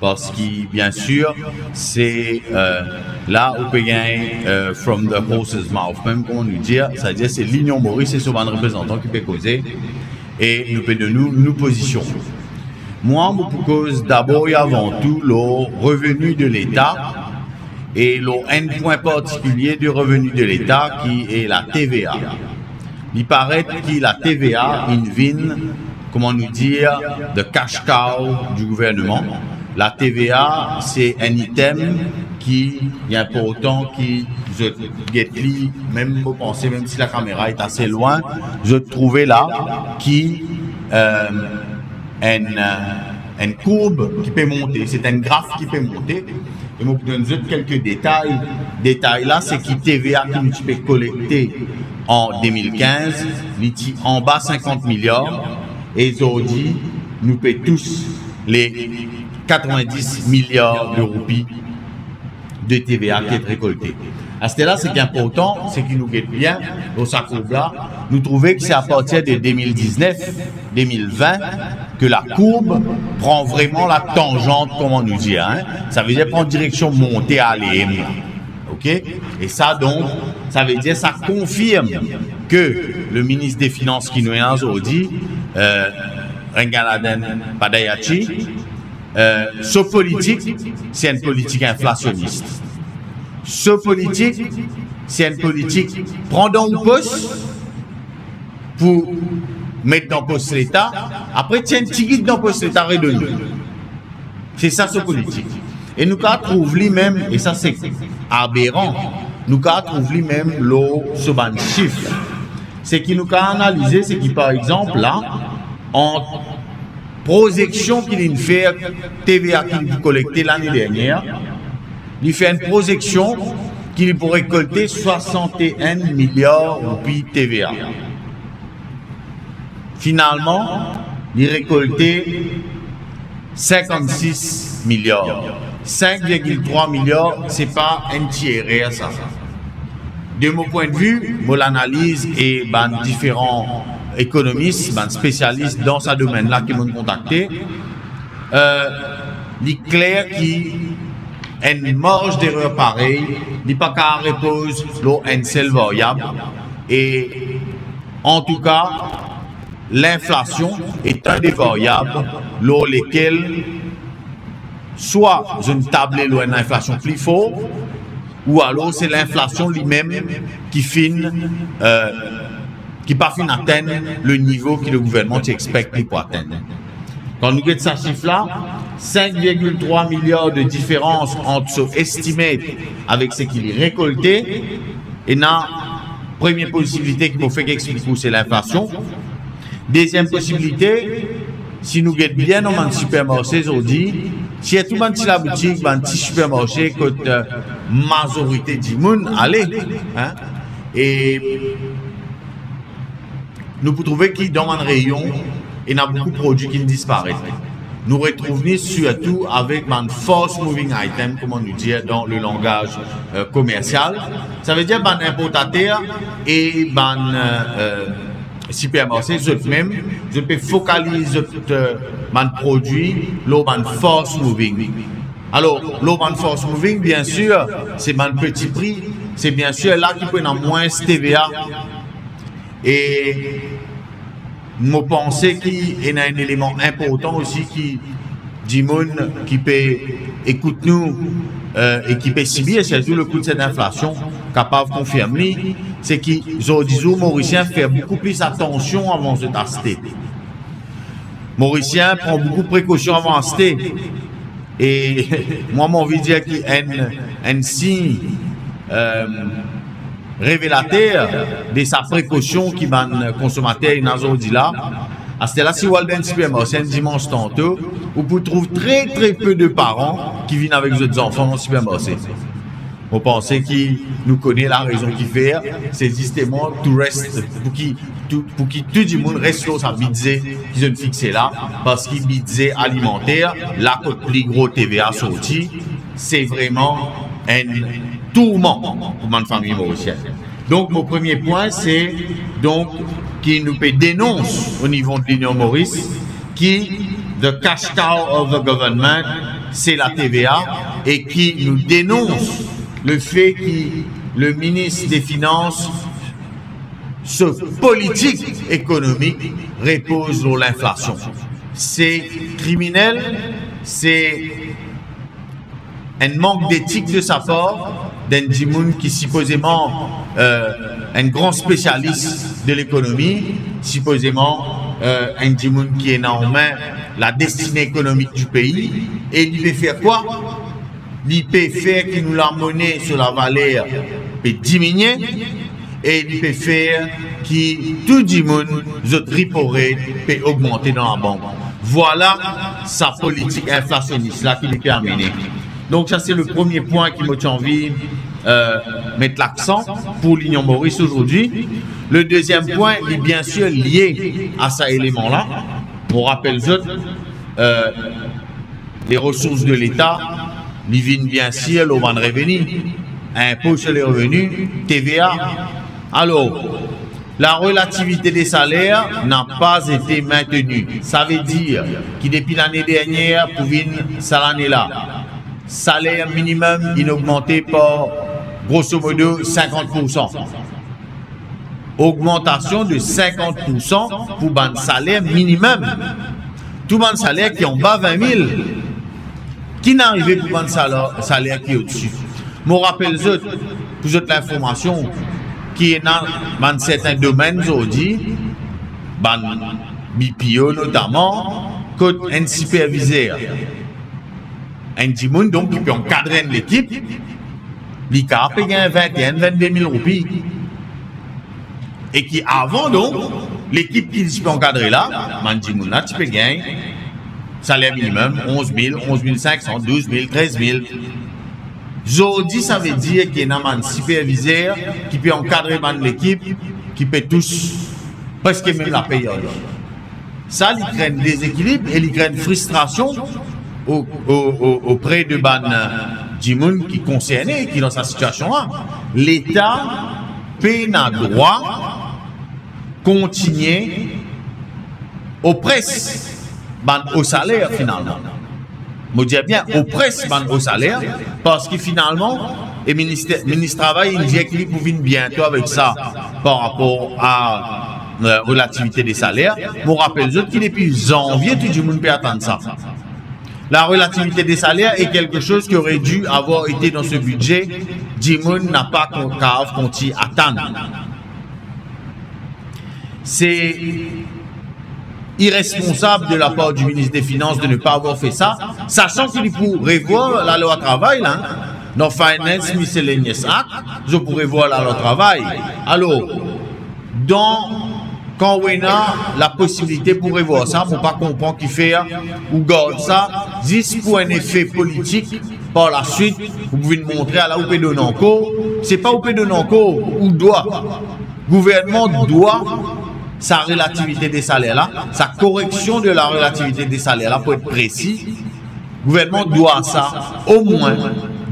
Parce que, bien sûr, c'est là où on peut gagner from the horse's mouth, même comment nous dire, c'est-à-dire c'est l'Union Maurice, c'est souvent un représentant qui peut causer et nous peut de nous position. Moi, je propose d'abord et avant tout le revenu de l'État et un point particulier du revenu de l'État qui est la TVA. Il paraît que la TVA invine, comment nous dire, de cash cow du gouvernement. La TVA, c'est un item qui est important, qui, je guette-li, même vous pensez, même si la caméra est assez loin, je trouvais là, qui, une courbe qui peut monter, c'est un graphe qui peut monter. Et je vous donne quelques détails. Détails là, c'est qui TVA qui nous peut collecter en 2015, en bas 50 milliards, et aujourd'hui, nous payons tous les 90 milliards de roupies de TVA qui est récolté. À ce là, c'est important, c'est qu'il nous guette bien, dans sa courbe-là, nous trouvons que c'est à partir de 2019-2020 que la courbe prend vraiment la tangente, comme on nous dit. Hein? Ça veut dire prendre direction montée à l'EM. OK? Et ça, donc, ça veut dire, ça confirme que le ministre des Finances qui nous est aujourd'hui, Rengaladen Padayachi, ce politique, c'est une politique inflationniste. Ce politique, c'est une politique prendre en poste pour mettre dans poste l'État, après tiens un petit guide dans poste l'État redonné. C'est ça ce politique. Et nous avons trouvé lui-même, et ça c'est aberrant, nous avons trouvé lui-même ce ban chiffre. C'est qu'il nous a analysé, c'est qu'il par exemple là, en projection qu'il fait TVA qu'il a collecté l'année dernière, il fait une projection qu'il pourrait récolter 61 milliards de roupies TVA. Finalement, il récoltait 56 milliards. 5,3 milliards, ce n'est pas un tiers à ça. De mon point de vue, mon analyse et différents économistes, spécialistes dans ce domaine-là qui m'ont contacté, il est clair une marge d'erreur pareille, il pas qu'à repose un seul variable. Et en tout cas, l'inflation est un des variables lors lesquels soit une table est une inflation plus forte, ou alors c'est l'inflation lui-même qui pas fin atteindre le niveau que le gouvernement expecte pour atteindre. Quand nous regardons ce chiffre-là, 5,3 milliards de différence entre ce estimé avec ce qu'il est récolté, et la première possibilité qu'il faut faire expliquer, c'est l'inflation. Deuxième possibilité, si nous regardons bien dans un supermarché aujourd'hui, si tout le monde la boutique, un petit supermarché que la majorité du monde allait, hein, et nous pouvons trouver que dans un rayon, il y a beaucoup de produits qui disparaissent. Nous retrouvons surtout avec un fast moving item, comme on nous dit dans le langage commercial. Ça veut dire que importateur et supermarché, même, je peux focaliser mon produit lors d'un fast moving. Alors, lors d'un fast moving, bien sûr, c'est un petit prix, c'est bien sûr là qu'il peut y avoir moins TVA. Et je pense qu'il y a un élément important aussi qui dit qui peut écouter nous et qui peut subir surtout le coût de cette inflation, capable de confirmer, c'est qu'ils disent Mauriciens font beaucoup plus attention avant de acheter. Mauriciens prend beaucoup de précautions avant d'acheter. Et moi, j'ai envie de dire qu'il y a un signe révélateur de sa précaution qui va le consommateur dit là. À ce là, si vous allez dans le supermarché un dimanche tantôt, vous pouvez trouver très très peu de parents qui viennent avec leurs enfants dans le supermarché. Vous pensez qu'il nous connaît la raison qu'il fait, c'est justement tout reste pour qui tout le monde reste sur sa budget qu'ils ont fixé là, parce qu'il budget alimentaire, là que le plus gros TVA sorti, c'est vraiment un tourment pour ma famille mauricienne. Donc, mon premier point, c'est donc qui nous dénonce au niveau de l'Union Maurice qui the cash cow of the government, c'est la TVA, et qui nous dénonce le fait que le ministre des Finances, ce politique économique, repose sur l'inflation. C'est criminel, c'est un manque d'éthique de sa part d'un Dimoun qui supposément un grand spécialiste de l'économie, supposément un Dimoun qui est en main la destinée économique du pays, et il peut faire quoi? Il peut faire que nous la monnaie sur la valeur peut diminuer, et il peut faire que tout Dimoun, notre riporé, peut augmenter dans la banque. Voilà sa politique inflationniste là qui est terminée. Donc ça c'est le premier point qui m'a envie mettre l'accent pour l'Union Maurice aujourd'hui. Le deuxième point est bien sûr lié à cet élément-là. On rappelle les ressources de l'État, les vignes bien sûr, le van revenu, impôt sur les revenus, TVA. Alors, la relativité des salaires n'a pas été maintenue. Ça veut dire que depuis l'année dernière, pour cette année-là, salaire minimum il a augmenté par grosso modo 50%. Augmentation de 50% pour un salaire minimum. Tout le salaire qui est en bas 20 000. Qui n'est arrivé pour un salaire qui est au-dessus. Je me rappelle pour l'information qui est dans certains domaines aujourd'hui, BPO notamment, un superviseur. Un Dimoun donc qui peut encadrer l'équipe, il a payé 21 22 000 roupies. Et qui avant donc, l'équipe qui peut encadrer là, un Dimoun là, tu peux gagner salaire minimum 11 000, 11 500, 12 000, 13 000. Aujourd'hui, ça veut dire qu'il y a un superviseur qui peut encadrer l'équipe, qui peut tous, presque même la payer. Ça, il crée un déséquilibre et il crée une frustration auprès de Dimoun qui est concerné, qui est dans sa situation-là. L'État paie un droit continuer au presse, au salaire finalement. Je dis bien, au presse, au salaire, parce que finalement, le ministre Travail, il dit qu'il pouvait bientôt avec ça par rapport à la relativité des salaires. Je rappelle que depuis janvier, tout le monde peut attendre ça. La relativité des salaires est quelque chose qui aurait dû avoir été dans ce budget. Jimoun n'a pas continué à attendre. C'est irresponsable de la part du ministre des Finances de ne pas avoir fait ça, sachant qu'il pourrait voir la loi travail, là, dans Finance Miscellaneous Act, je pourrais voir la loi travail. Alors, quand on a la possibilité pour voir ça, on ne pas comprendre qui fait ou garde ça, juste pour un effet politique, par la suite, vous pouvez nous montrer à la OP de Nanco, c'est pas OP de Nanco, ou doit. Le gouvernement doit sa relativité des salaires là, sa correction de la relativité des salaires là, pour être précis, le gouvernement doit ça au moins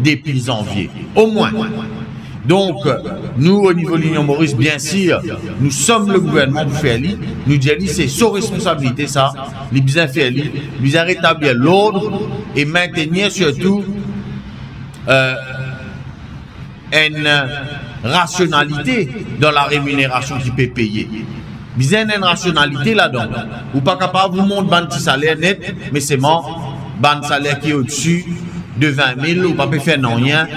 depuis janvier. Au moins. Donc, nous, au niveau de l'Union Maurice, bien sûr, nous sommes le gouvernement pour faire l'île. Nous disons, c'est sans responsabilité, ça. Les bien faire l'île, bien rétablir l'ordre et maintenir surtout une rationalité dans la rémunération qui peut payer. Bien une rationalité là-dedans. Ou pas capable de vous montrer un petit salaire net, mais c'est mort, un salaire qui est au-dessus de 20 000, ou pas peut faire non rien.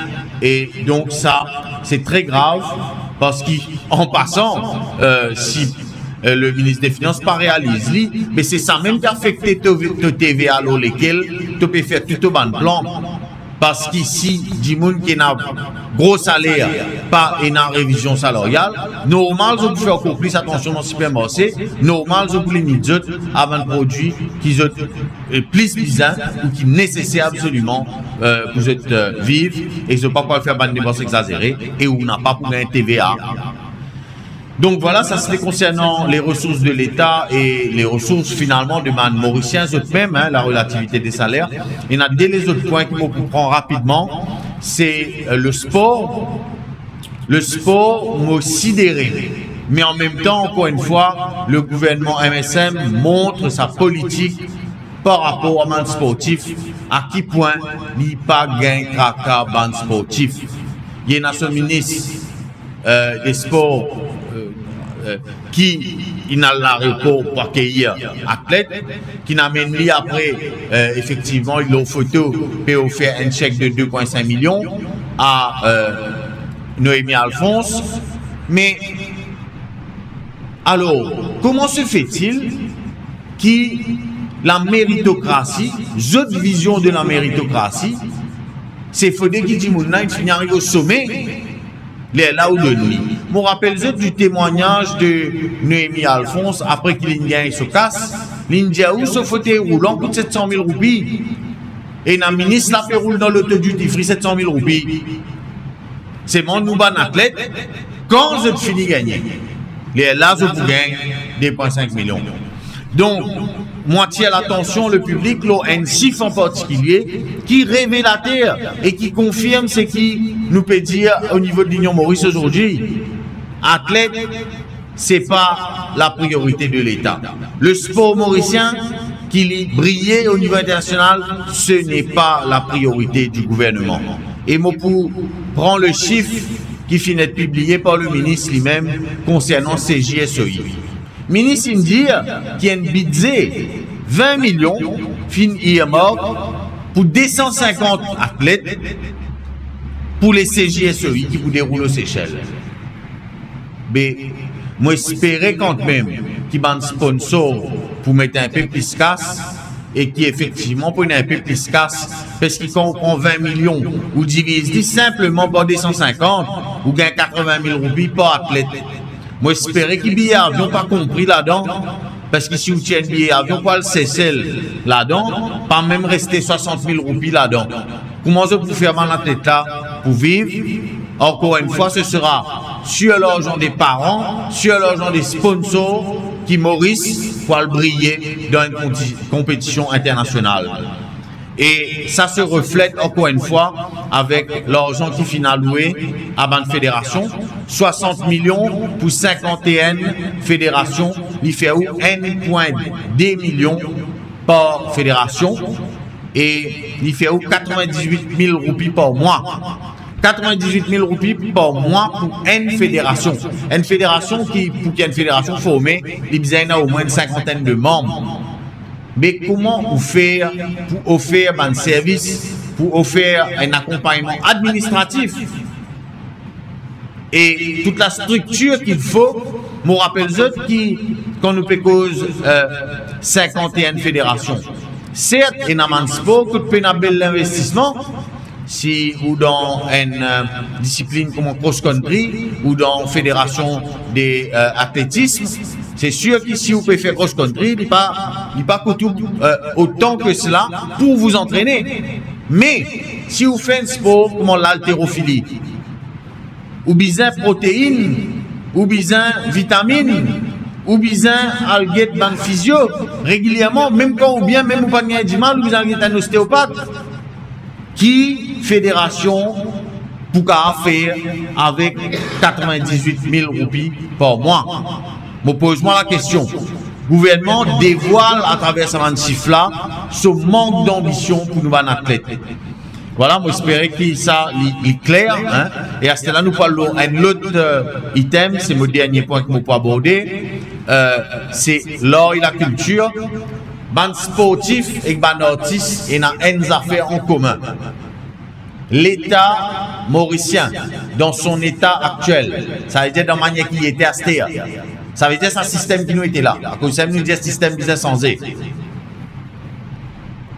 Et donc ça, c'est très grave, parce qu'en passant, si le ministre des Finances pas réalise, mais c'est ça même qui affecte le TVA, lequel tu peux faire tout au bon plan. Parce qu'ici, du monde qui a gros salaire, pas une révision salariale, normal, vous pouvez faire encore plus attention dans le supermarché, normal, vous pouvez limiter avant un produit qui est plus bizarre ou qui est nécessaire absolument pour vivre et ne pas faire des dépenses exagérées et où on n'a pas pour un TVA. Donc voilà, ça serait concernant les ressources de l'État et les ressources finalement de man mauricien, même la relativité des salaires. Il y en a des autres points qu'il faut prendre rapidement, c'est le sport. Le sport m'a sidéré. Mais en même temps, encore une fois, le gouvernement MSM montre sa politique par rapport au man sportif, à qui point il n'y a pas gain tracas man sportif. Il y a un ministre des sports qui n'a l'aéroport pour accueillir athlètes, qui n'amène lui après, effectivement, il a photo, peut offrir un chèque de 2,5 millions à Noémie Alphonse. Mais, alors, comment se fait-il que la méritocratie, cette vision de la méritocratie, c'est faudrait qu'il dit, il finit au sommet, là où de nuit. Je me rappelle du témoignage de Noémie Alphonse après qu'il ait se casse. L'India où ce fauteuil roulant coûte 700 000 roupies. Et la ministre l'a fait rouler dans l'auto-duty free 700 000 roupies. C'est mon nouveau athlète. Quand je finis gagner, là je vous gagne 2,5 millions. Donc, moitié à l'attention, le public, là, un chiffre en particulier qui révélateur et qui confirme ce qui nous peut dire au niveau de l'Union Maurice aujourd'hui. Athlète, c'est pas la priorité de l'État. Le sport mauricien, qui brillait au niveau international, ce n'est pas la priorité du gouvernement. Et Mopou prend le chiffre qui finit d'être publié par le ministre lui-même concernant CJSOI. Ministre Indy qui a un budget 20 millions fin pour 250 athlètes pour les CJSOI qui vous déroulent aux Seychelles. Mais moi j'espérais quand même qu'il y ait un sponsor pour mettre un peu plus casse et qui effectivement pour un peu plus casse parce qu'il comprend 20 millions ou divise simplement par 250 ou gagne 80 000 roupies par athlète. Moi, j'espérais qu'il y ait billet avion pas compris là-dedans. Parce que si vous tenez un billet avion, pas le CCL là-dedans, pas même rester 60 000 roupies là-dedans. Comment je peux faire mal la tête là pour vivre? Encore une fois, ce sera sur l'argent des parents, sur l'argent des sponsors qui Maurice pour briller dans une compétition internationale. Et ça se reflète encore une fois avec l'argent qui finit alloué à la fédération. 60 millions pour 51 fédérations, il fait 1,2 millions par fédération. et il fait 98 000 roupies par mois. 98 000 roupies par mois pour une fédération. Une fédération qui, pour qu'il y ait une fédération formée, il a au moins une cinquantaine de membres. Mais comment vous faire pour offrir un service, pour offrir un accompagnement administratif et toute la structure qu'il faut? Je me rappelle qu'on nous peut cause 51 fédérations. Certes, il y a un sport qui peut avoir l'investissement, si ou dans une discipline comme cross-country ou dans une fédération d'athlétisme, c'est sûr que si vous pouvez faire cross-country, il n'est pas coûteux autant que cela pour vous entraîner. Mais si vous faites un sport comme l'haltérophilie, ou bien protéines, ou bien vitamines, ou bien alguet ban physio, régulièrement, même quand ou bien même ou pas de mal, ou bien un ostéopathe, qui fédération pour faire avec 98 000 roupies par mois? Je pose-moi la question. Le gouvernement dévoile à travers ce chiffre-là ce manque d'ambition pour nous athlètes. Voilà, moi j'espère que ça est clair. Hein? Et à ce là nous parlons d'un autre item, c'est mon dernier point que je peux aborder. C'est l'art et la culture. Les sportifs et les artistes ont une affaire en commun. L'État mauricien, dans son état actuel, ça veut dire dans la manière qui était à Stéa, ça veut dire c'est un système qui nous était là. À cause de ça, nous disons système business sans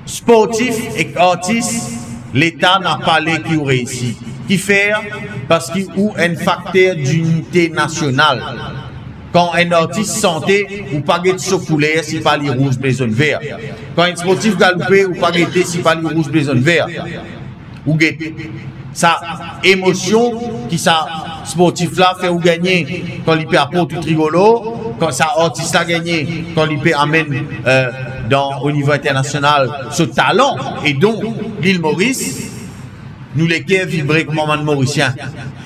sportifs et artistes, l'État n'a pas les qui ont réussi. Qui faire? Parce qu'il y a un facteur d'unité nationale. Quand un artiste santé, ou pas de secouler si pas les rouges, bleu, jaune, vert. Quand un sportif galopé, ou pas de si pas les rouges, bleu, jaune, vert. Ou sa émotion qui sa sportif là fait ou gagner quand il peut apporter tout rigolo, quand sa artiste a gagné, quand il peut amener au niveau international ce talent. Et donc l'île Maurice, nous les qui vibrer comme un mauricien.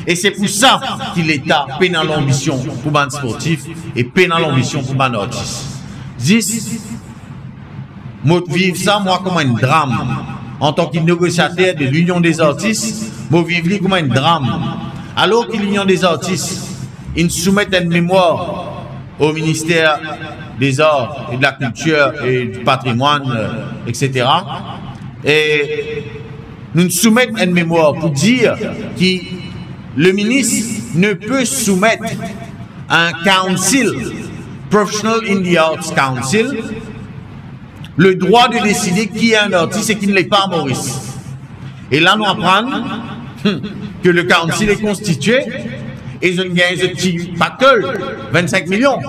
Et c'est pour ça que l'État peine l'ambition pour les sportifs et peine l'ambition pour les artistes. 10. Moi, vivre ça, moi, comme un drame. En tant que négociateur de l'Union des artistes, moi, vivre comme un drame. Alors que l'Union des artistes, ils soumettent une mémoire au ministère des Arts et de la Culture et du Patrimoine, etc. Et nous soumettons une mémoire pour dire que le ministre ne peut soumettre un council, Professional in the Arts Council, le droit de décider qui est un artiste et qui ne l'est pas à Maurice. Et là, nous apprenons que le council est constitué et je ne gagne pas que 25 millions.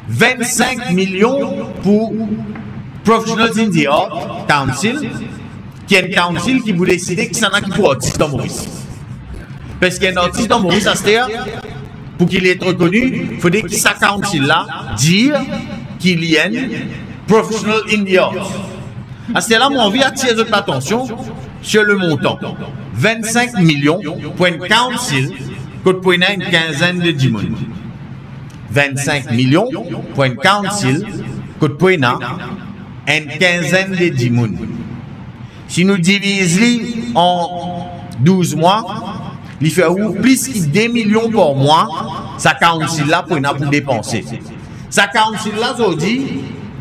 25 millions pour Professionals in the Art Council, qui est un council qui vous décide que ça n'a qu'il pour artiste dans Maurice. Parce qu'il y a un artiste dans Maurice à Stéa, pour qu'il ait reconnu, il faudrait que sa council-là dise qu'il y a un Professional in the Art. À ce là, moi, envie d'attirer votre attention sur le montant. 25 millions pour un council pour une quinzaine de dimons. 25 millions pour un council pour une quinzaine de dimons. Si nous divisons en 12 mois, il fait plus que 2 millions par mois, sa council là pour dépenser. Sa council là, ça dit,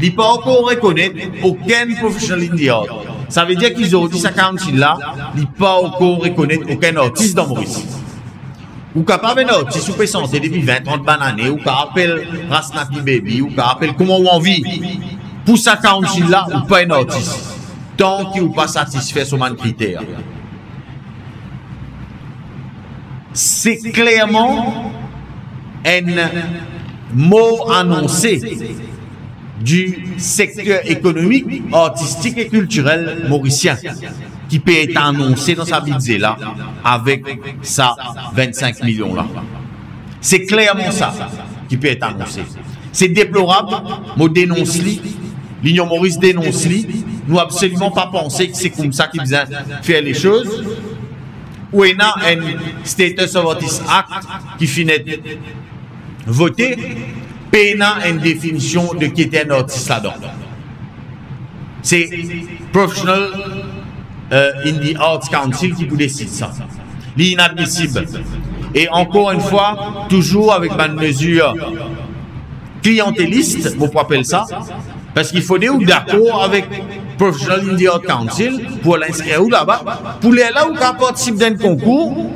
il ne peut pas encore reconnaître aucun professionnel in the art. Ça veut dire qu'ils ont dit sa council là, il ne peut pas encore reconnaître aucun artiste dans Maurice. Ou capable d'un artiste, ou peut santé depuis 20-30 années, ou capable Rasnaki Baby, ou capable comment on vit. Pour sa council là, ou pas un artiste. Tant qu'il n'est pas satisfait sur mon critère. C'est clairement un mot annoncé du secteur économique, artistique et culturel mauricien qui peut être annoncé dans sa budget là avec ça 25 millions là. C'est clairement ça qui peut être annoncé. C'est déplorable, moi dénonce-li, l'Union Maurice dénonce-li, nous absolument pas penser que c'est comme ça qu'ils vient faire les choses. Ou il y a un Status of Artist Act qui finit voté, il y a une définition de qui était un artiste là-dedans. C'est Professional in the Arts Council qui vous décide ça. L'inadmissible. Et encore une fois, toujours avec une mesure clientéliste, vous pouvez appeler ça, parce qu'il faut être d'accord avec Professional in the Arts Council pour l'inscrire là-bas, pour les là où on participe d'un concours,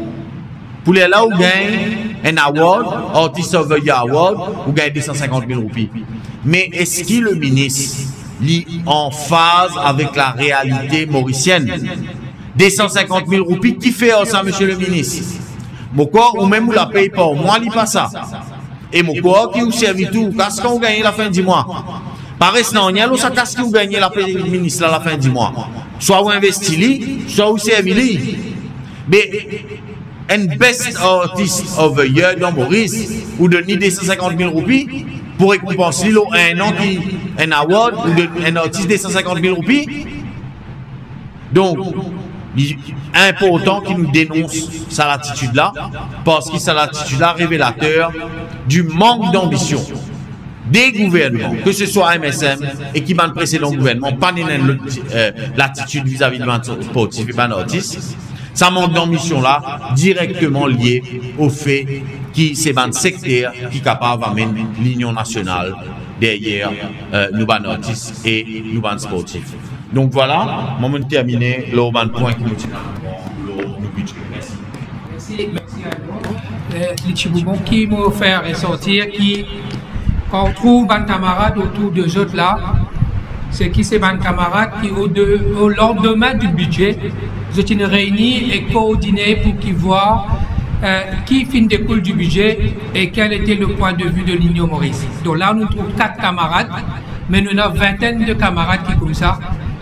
pour les là où on gagne un award, Artist of the Year Award, ou gagne 250 000 roupies. Mais est-ce que le ministre est en phase avec la réalité mauricienne? 250 000 roupies, qui fait ça, monsieur le ministre? Mon corps, ou même vous la paye pas, moi, il pas ça. Et mon corps, qui vous servit tout, qu'est-ce qu'on gagne la fin du mois? Par exemple, on y a ça, qu'est-ce que vous gagnez la paye du ministre à la fin du mois? Soit vous investissez, soit vous servez. Mais, un best artist of the year dans Maurice, ou de 250 000 roupies, pour récompenser un an qui, un award, ou un artiste 250 000 roupies. Donc, important qu'il nous dénonce cette attitude-là, parce que cette attitude-là révélateur du manque d'ambition des gouvernements, que ce soit MSM et qui va le précédent gouvernement, pas l'attitude vis-à-vis de sportif et de l'artiste. Ça manque d'ambition-là, directement lié au fait que c'est un secteur qui est capable d'amener l'union nationale derrière nous, artistes et nous, sportifs. Donc voilà, moment terminé, l'urban point qui nous tient le budget. Merci à vous. Les Chiboubons qui m'ont fait ressortir, qui, quand on trouve un camarade autour de eux là, c'est qui c'est un camarade qui, au lendemain du budget, je suis réunis et coordonnés pour qu'ils voient qui fin découle du budget et quel était le point de vue de l'Union Maurice. Donc là, nous trouvons 4 camarades, mais nous avons une vingtaine de camarades qui comme ça,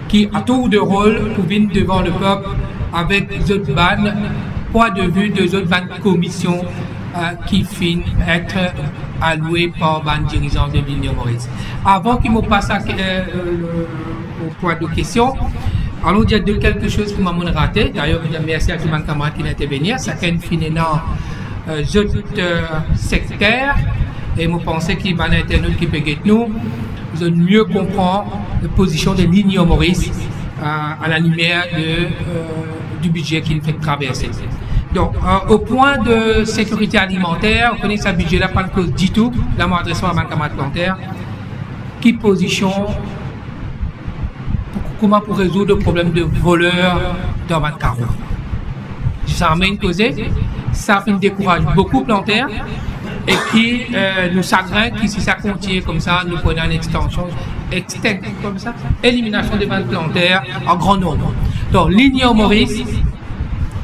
qui à tour de rôle pour venir devant le peuple avec des autres bandes, point de vue des autres bandes commissions qui finissent être allouées par les dirigeants de l'Union Maurice. Avant qu'il me passe au point de question, alors il y a quelque chose qui m'a raté. D'ailleurs, merci à tous mes camarades qui ont intervenu. Ça a fini dans autres secteurs et je pensais qu'il y a un internaute qui peut nous. Vous allez mieux comprendre la position de l'Union Maurice à la lumière du budget qu'il fait traverser. Donc, au point de sécurité alimentaire, on connaît ce budget-là, pas de cause du tout. Là, moi, adressons à ma camarade plantaire. Qui position, comment pour résoudre le problème de voleurs dans votre carreau? Ça amène causé, ça décourage beaucoup plantaires. Et qui nous chagrin que si ça continue comme ça, nous prenons une extension comme ça, élimination des ventes plantaires en grand nombre. Donc l'Union Maurice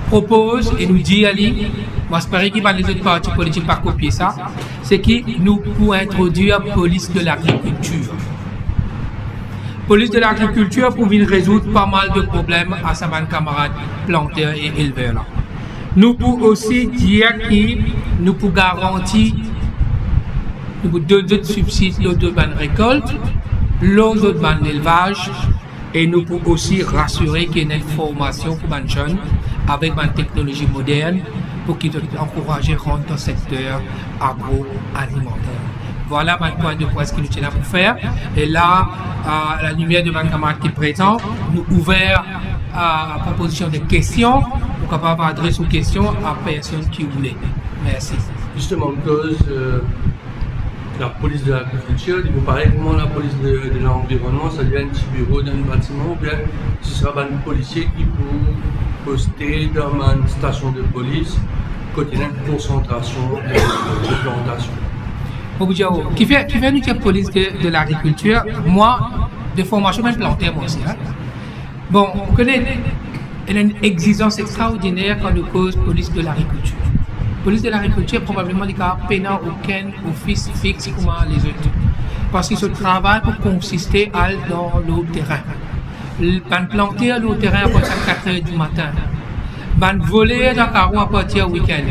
propose et nous dit Ali, moi j'espère qu'il va les autres partis politiques pas copier ça, c'est qu'il nous pour introduire police de l'agriculture. Police de l'agriculture pour venir résoudre pas mal de problèmes à sa camarades plantaires et éleveurs là. Nous pouvons aussi dire que nous pouvons garantir, nous pouvons donner d'autres subsides, d'autres bandes récoltes, d'autres bandes d'élevage, et nous pouvons aussi rassurer qu'il y ait une formation pour les jeunes avec une technologie moderne pour qu'ils encouragent à rentrer dans le secteur agroalimentaire. Voilà mon point de presse que nous tenons pour faire. Et là, à la lumière de mon camarade qui est présent, nous ouvrons à la proposition de questions pour capable adresser aux questions à personne qui voulait. Merci. Justement, cause la police de l'agriculture, il vous paraît comment la police de l'environnement, ça devient un petit bureau dans un bâtiment, ou bien ce sera un policier qui peut poster dans une station de police, côté d'une concentration de plantation. Qui fait une police de l'agriculture, moi, de formation même plantaire, moi aussi. Hein? Bon, on connaît une exigence extraordinaire quand on cause police de l'agriculture. Police de l'agriculture, probablement, il n'y a pas aucun office fixe comme les autres. Parce que ce travail peut consister dans le terrain. Ban planter le terrain à partir de 4 h du matin. Ban voler dans le carreau à partir du week-end.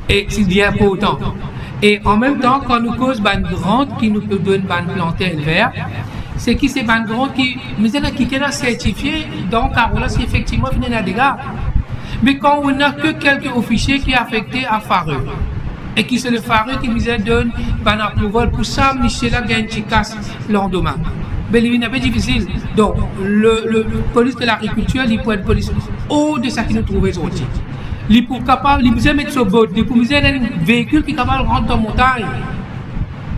Et c'est bien pour autant. Et en même temps, quand nous cause ban grande qui nous peut donner ban planter vert, c'est qui ces ban grande qui nous est certifié dans le carreau là, c'est effectivement il y a des dégâts. Mais quand on n'a que quelques officiers qui sont affectés à Fareux, et qui c'est le Fareux qui nous donne un approval pour ça, Michel a gagné une casse lendemain. Mais il est un peu difficile. Donc, le police de l'agriculture, il peut être police haut de ce que nous trouvons aujourd'hui. Il peut capable, il peut mettre sur boat, il peut mettre un véhicule qui est capable de rentrer dans la montagne.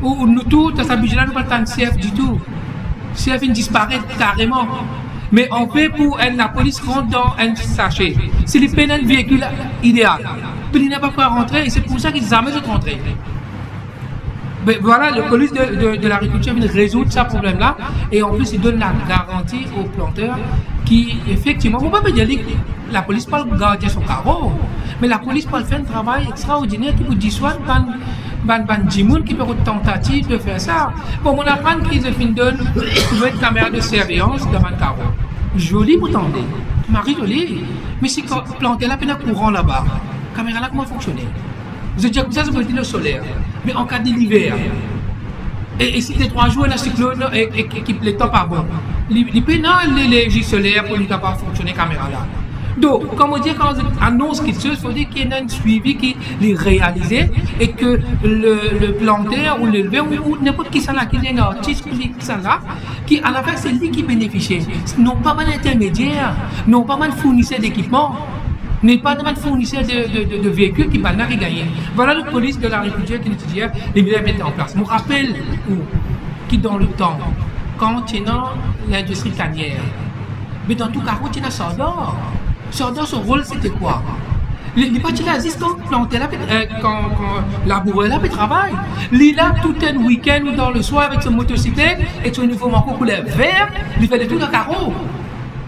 Ou nous tous, dans sa vigilance, nous ne pas le CF du tout. CF disparaît carrément. Mais on fait pour la police rentre dans un sachet. C'est le pénal véhicule idéal. Puis il n'a pas pu rentrer et c'est pour ça qu'ils n'ont jamais rentré. Mais voilà, le police de l'agriculture vient résoudre ce problème-là et en plus il donne la garantie aux planteurs qui effectivement, on ne peut pas dire que la police peut garder son carreau, mais la police peut faire un travail extraordinaire qui peut dissuader ban Jimoun qui peut avoir une tentative de faire ça. Bon, on apprend qu'ils ont une caméra de surveillance dans un carreau. Joli pour tenter. Marie jolie. Mais si planter la peine courant là-bas, caméra là comment fonctionner? Vous êtes déjà comme ça, c'est pour le solaire. Mais en cas d'hiver, et si les 3 jours, il y a un cyclone et qui le temps pas bon, il peut les gilets solaires pour ne pas fonctionner caméra là. Donc, comme on dit, quand on annonce quelque chose, il faut dire qu'il y a un suivi qui est réalisé et que le planteur ou l'éleveur ou n'importe qui s'en a, qui est un artiste qui s'en a, qui à la fin c'est lui qui bénéficie. Non pas mal d'intermédiaires, non pas mal de fournisseurs d'équipements, n'est pas de fournisseurs de véhicules qui gagnent. Voilà le police de l'agriculture qui nous dit les milliers mettent en place. Je me rappelle qui dans le temps, quand il y a l'industrie cannière, mais dans tout carreau, il y a Sordor. Sordor, son rôle c'était quoi? Les parties là, quand laboureur là, il travaille. Il là tout un week-end ou dans le soir avec son motocyclette et son uniforme en couleur vert, il fait des trucs dans carreau.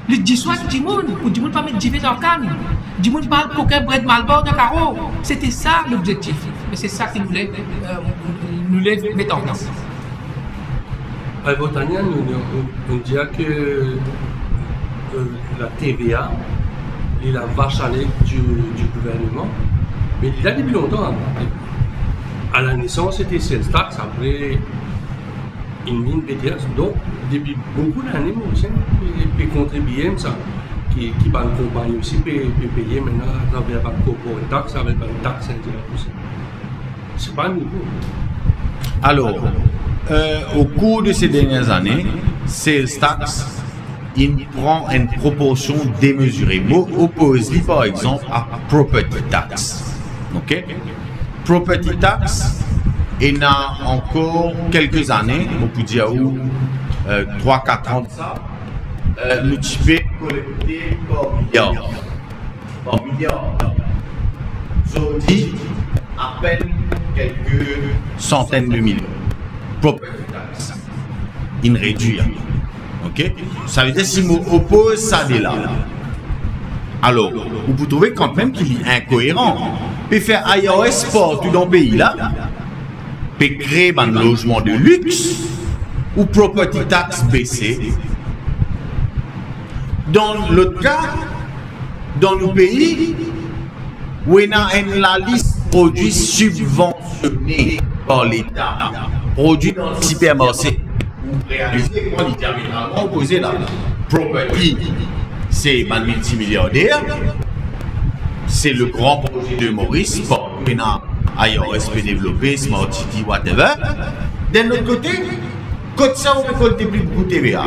Il dit soit Jimoun, pour Jimoun pas mettre Jivé dans le canne. Jimoun parle pour qu'un bread Malbord dans carreau. C'était ça l'objectif. Et c'est ça qu'il voulait nous mettre en place. À Bretagne, on dit que la TVA est la vache à lait du gouvernement, mais il a depuis longtemps. À la naissance, c'était sales tax, après une ligne BTS. Donc, depuis beaucoup d'années, aussi, puis contribuer ça, qui va une compagnie aussi, peut payer maintenant à travers la corporate tax, avec la taxe indirecte aussi. C'est pas nouveau. Alors, au cours de ces dernières années, sales tax il prend une proportion démesurée. Oppose-lui par exemple à property tax. Ok? Property tax, il y a encore quelques années, on peut dire 3-4 ans de ça, nous typons collecté par milliard. Aujourd'hui, à peine quelques centaines de millions. Property tax. Il réduit. Ok? Ça veut dire si on oppose ça de là. Alors, vous pouvez trouver quand même qu'il est incohérent. Peut faire IRS partout dans le pays là, peut créer un logement de luxe ou property tax baissé. Dans l'autre cas, dans nos pays, où on a la liste de produits subventionnés par l'État, produits dans le supermarché. Réaliser comment littéralement opposé là. Property, c'est un multimilliardaire, c'est le grand projet de Maurice, bon, IRS peut développer, Smart City, whatever. D'un autre côté, quand ça on récolte plus beaucoup de TVA,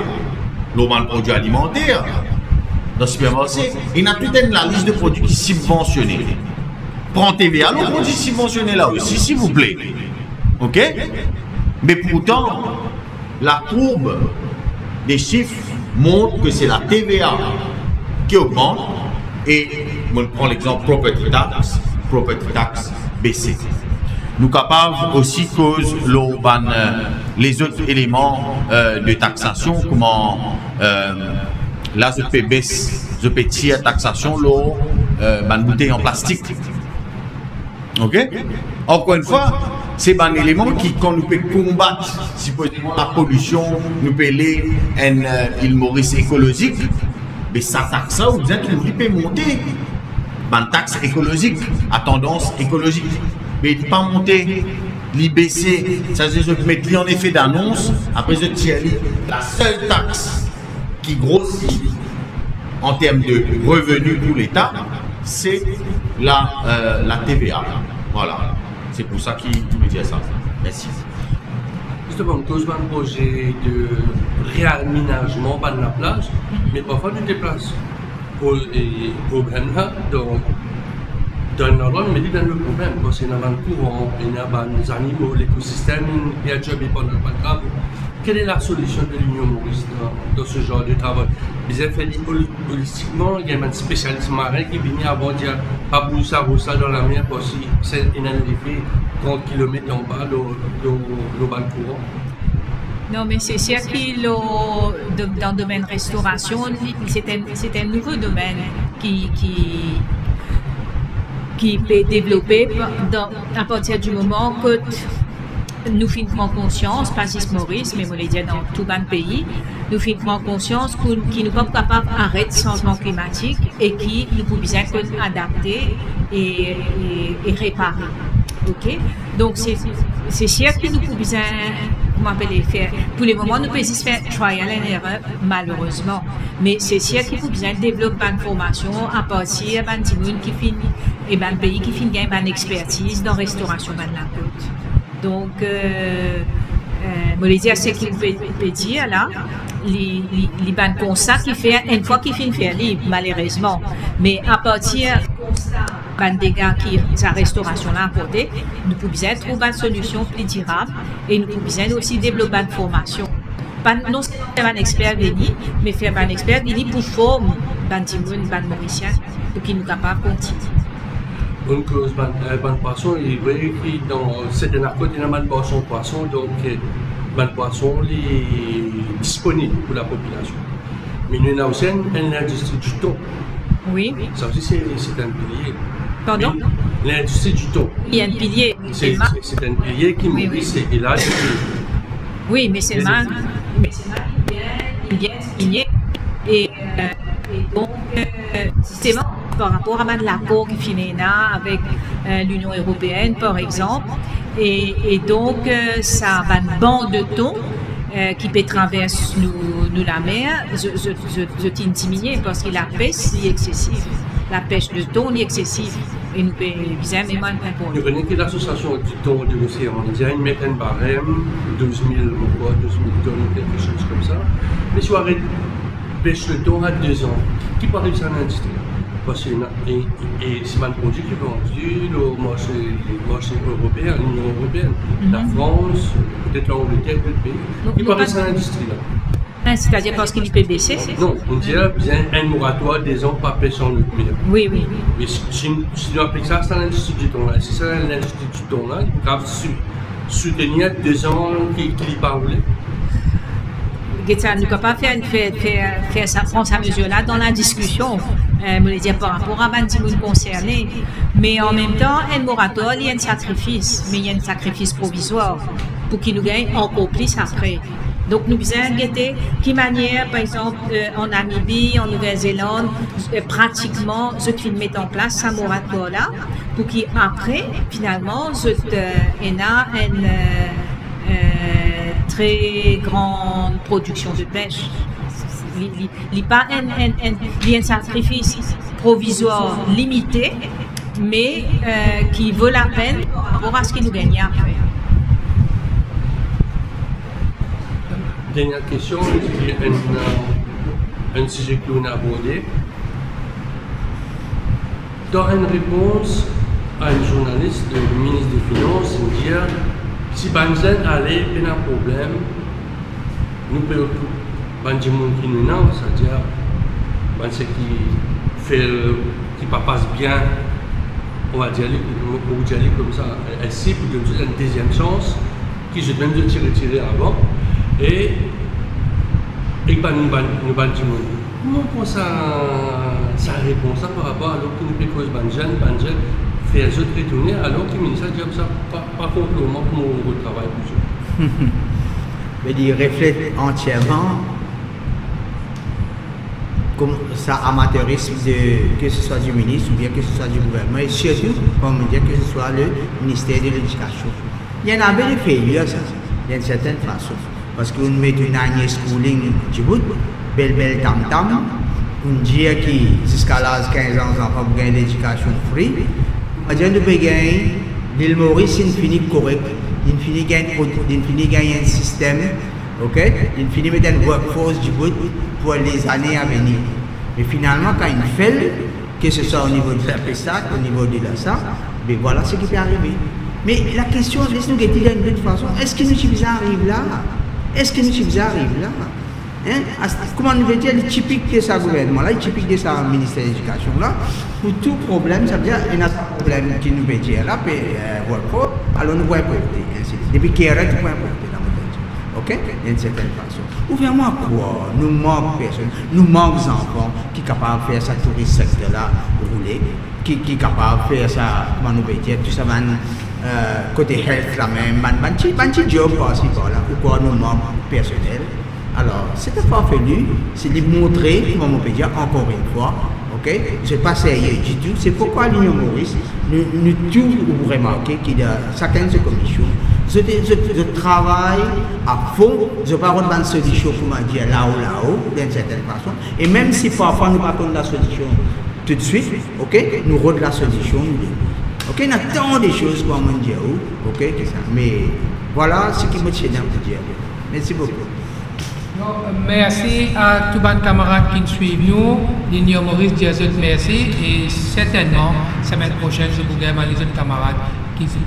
le produit alimentaire, dans le supermarché, il y a toute la liste de produits qui sont subventionnés. Prends TVA, le produit subventionné là aussi, s'il vous plaît. Ok? Mais pourtant, la courbe des chiffres montre que c'est la TVA qui augmente et on prend l'exemple property tax baissé. Nous sommes capables aussi cause les autres éléments de taxation, comment là je peux baisser, je peux tirer taxation l'eau, bouteille en plastique. Ok? Encore une fois, c'est un élément qui, quand nous peut combattre supposément la pollution, nous peut aller une Maurice écologique, mais ça taxe ça, vous êtes vous peut monter. Une taxe écologique, à tendance écologique. Mais il ne peut pas monter, il baisser, ça veut dire que mettre en effet d'annonce, après je tire la seule taxe qui grossit en termes de revenus pour l'État, c'est la TVA. Voilà. C'est pour ça qu'il me dit ça. Merci. Justement, cause d'un projet de réaménagement de la plage, mais parfois tu te déplaces. Pour le problème là, dans un endroit, mais dans le problème, parce qu'il y a un courant, il y a des animaux, l'écosystème, il y a déjà des bonnes travaux. Quelle est la solution de l'Union Maurice dans ce genre de travail? Ils ont fait holistiquement, il y a un spécialiste marin qui vient avant de dire pas bouger ça dans la mer parce que c'est un effet 30 km en bas le bas courant. Non, mais c'est sûr que dans le domaine restauration, c'est un nouveau domaine qui peut développer à partir du moment que nous prenons conscience, pas juste Maurice, mais on le dit dans tout le pays, nous prenons conscience que nous ne sommes pas capables d'arrêter le changement climatique et que nous pouvons adapter et réparer. Okay? Donc, c'est sûr que nous pouvons faire. Pour le moment, nous pouvons faire trial and error, malheureusement. Mais c'est sûr qu'il faut bien développer une formation à partir de pays qui finissent une expertise dans la restauration de la côte. Donc, je vais dire ce qu'il peut dire là. Les constats qui fait une fois qu'il finit de faire malheureusement. Mais à partir de dégâts qui sa restauration là apporté, nous pouvons trouver une solution plus durable et nous pouvons aussi développer une formation. Pas non seulement faire un expert venir, mais faire un expert venir pour former les Mauriciens pour qu'ils soient capables de continuer. Donc, le poisson, il est vrai que dans cette narcotique, il y a un poisson, donc le poisson est disponible pour la population. Mais nous avons aussi une industrie du thon. Oui. Ça aussi, c'est un pilier. Pardon? L'industrie du thon. Il y a un pilier. C'est un pilier qui Maurice est là. Oui, mais c'est mal. Il vient signer. Et donc, justement, par rapport à l'accord qui finit là avec l'Union européenne, par exemple, et donc, ça va une bande de thon qui peut traverser nous la mer. Je t'intimidais parce que la pêche est excessive. La pêche de thon est excessive. Et nous pouvons viser même un point. Nous connaissons que l'association du thon de l'océan Indien, ils mettent un barème, 12 000 tonnes, quelque chose comme ça. Mais si on arrête pêche le thon à 2 ans, qui peut arriver à l'industrie? Parce que c'est un produit qui est vendu au marché européen, l'Union européenne, la France, peut-être l'Angleterre, d'autres pays. Qui peut arriver à l'industrie là? C'est-à-dire parce qu'il peut baisser? Non, on dirait bien un moratoire des ans pas pêcher en notre mer. Oui, oui. Mais si on applique ça, c'est l'industrie du thon là. Si c'est l'industrie du thon là, il faut soutenir 2 ans qui n'est pas roulé. Nous ne pouvons pas faire ça, prendre sa mesure-là dans la discussion, je dire par rapport à les gens concernés. Mais en même temps, un moratoire, il y a un sacrifice, mais il y a un sacrifice provisoire pour qu'il nous gagne encore plus après. Donc, nous devons guetter qui manière, par exemple, en Namibie, en Nouvelle-Zélande, pratiquement, je vais mettre en place ce moratoire-là pour qu'après, finalement, je une très grande production de pêche. Il n'y a pas un sacrifice provisoire limité, mais qui vaut la peine par rapport à ce qu'il nous gagne après. Dernière question, un sujet que l'on a abordé. Dans une réponse à un journaliste, le ministre des Finances, il dit si Banzen allait avoir un problème, nous pouvons Banzen qui nous n'a, c'est-à-dire Banzen qui passe bien, on va dire comme ça, ainsi pour donner une deuxième chance, qui je viens de tirer avant. Et nous comment on ça répond ça par rapport à l'autre qui nous cause Banzen fait un autre retourner alors que le ministre dit ça pas complètement pour mon travail pour ça. Mais il reflète entièrement comme ça amateurisme que ce soit du ministre ou bien que ce soit du gouvernement et surtout comme dire que ce soit le ministère de l'Éducation. Il y en avait des failures ça, d'une certaine façon. Parce qu'on met une année schooling du bout, belle tam-tam, on dit que jusqu'à l'âge de 15 ans, les enfants ont gagné l'éducation free. On dit que l'île Maurice, il finit correct, il finit gagner un système Ok? Il finit mettre une workforce du bout pour les années à venir. Mais finalement, quand il fait, que ce soit au niveau de la PESAC, au niveau de la SA, mais voilà ce qui peut arriver. Mais la question, laisse-nous dire d'une autre façon, est-ce que nous arrive là? Est-ce que nous arrive là? Hein? Comment nous veut dire, le typique de sa gouvernement, là, le typique de sa ministère de l'Éducation, là, pour tout problème, ça veut dire qu'il y a un problème qui nous veut dire là, alors nous pouvons importer. Depuis qu'il y a un point importer dans notre pays. Ok? D'une certaine façon. Ou vraiment quoi? Nous manquons personne, nous manquons enfants qui sont capables de faire ça, tout le secteur là, rouler, qui est capable de faire ça, comment nous veut dire, tout ça, côté health là même, petit job par-ci par-là, ou quoi, nous manquons personnel. Alors, c'est pas fallu, c'est de montrer, comment on peut dire, encore une fois, ok? C'est pas sérieux du tout. C'est pourquoi l'Union Maurice, nous tous vous remarquez qu'il y a chacun de ses commissions. Je travaille à fond, je parle de une solution, comment dire, là-haut, d'une certaine façon. Et même si parfois nous ne parlons de la solution tout de suite, ok? Nous rendons la solution. Ok? Il y a tant de choses, comme on dit, ok? Mais voilà ce qui me tient à dire. Merci beaucoup. Merci à tous les camarades qui nous suivent nous. L'Union Maurice dit merci et certainement, semaine prochaine, je vous remercie les autres camarades qui vous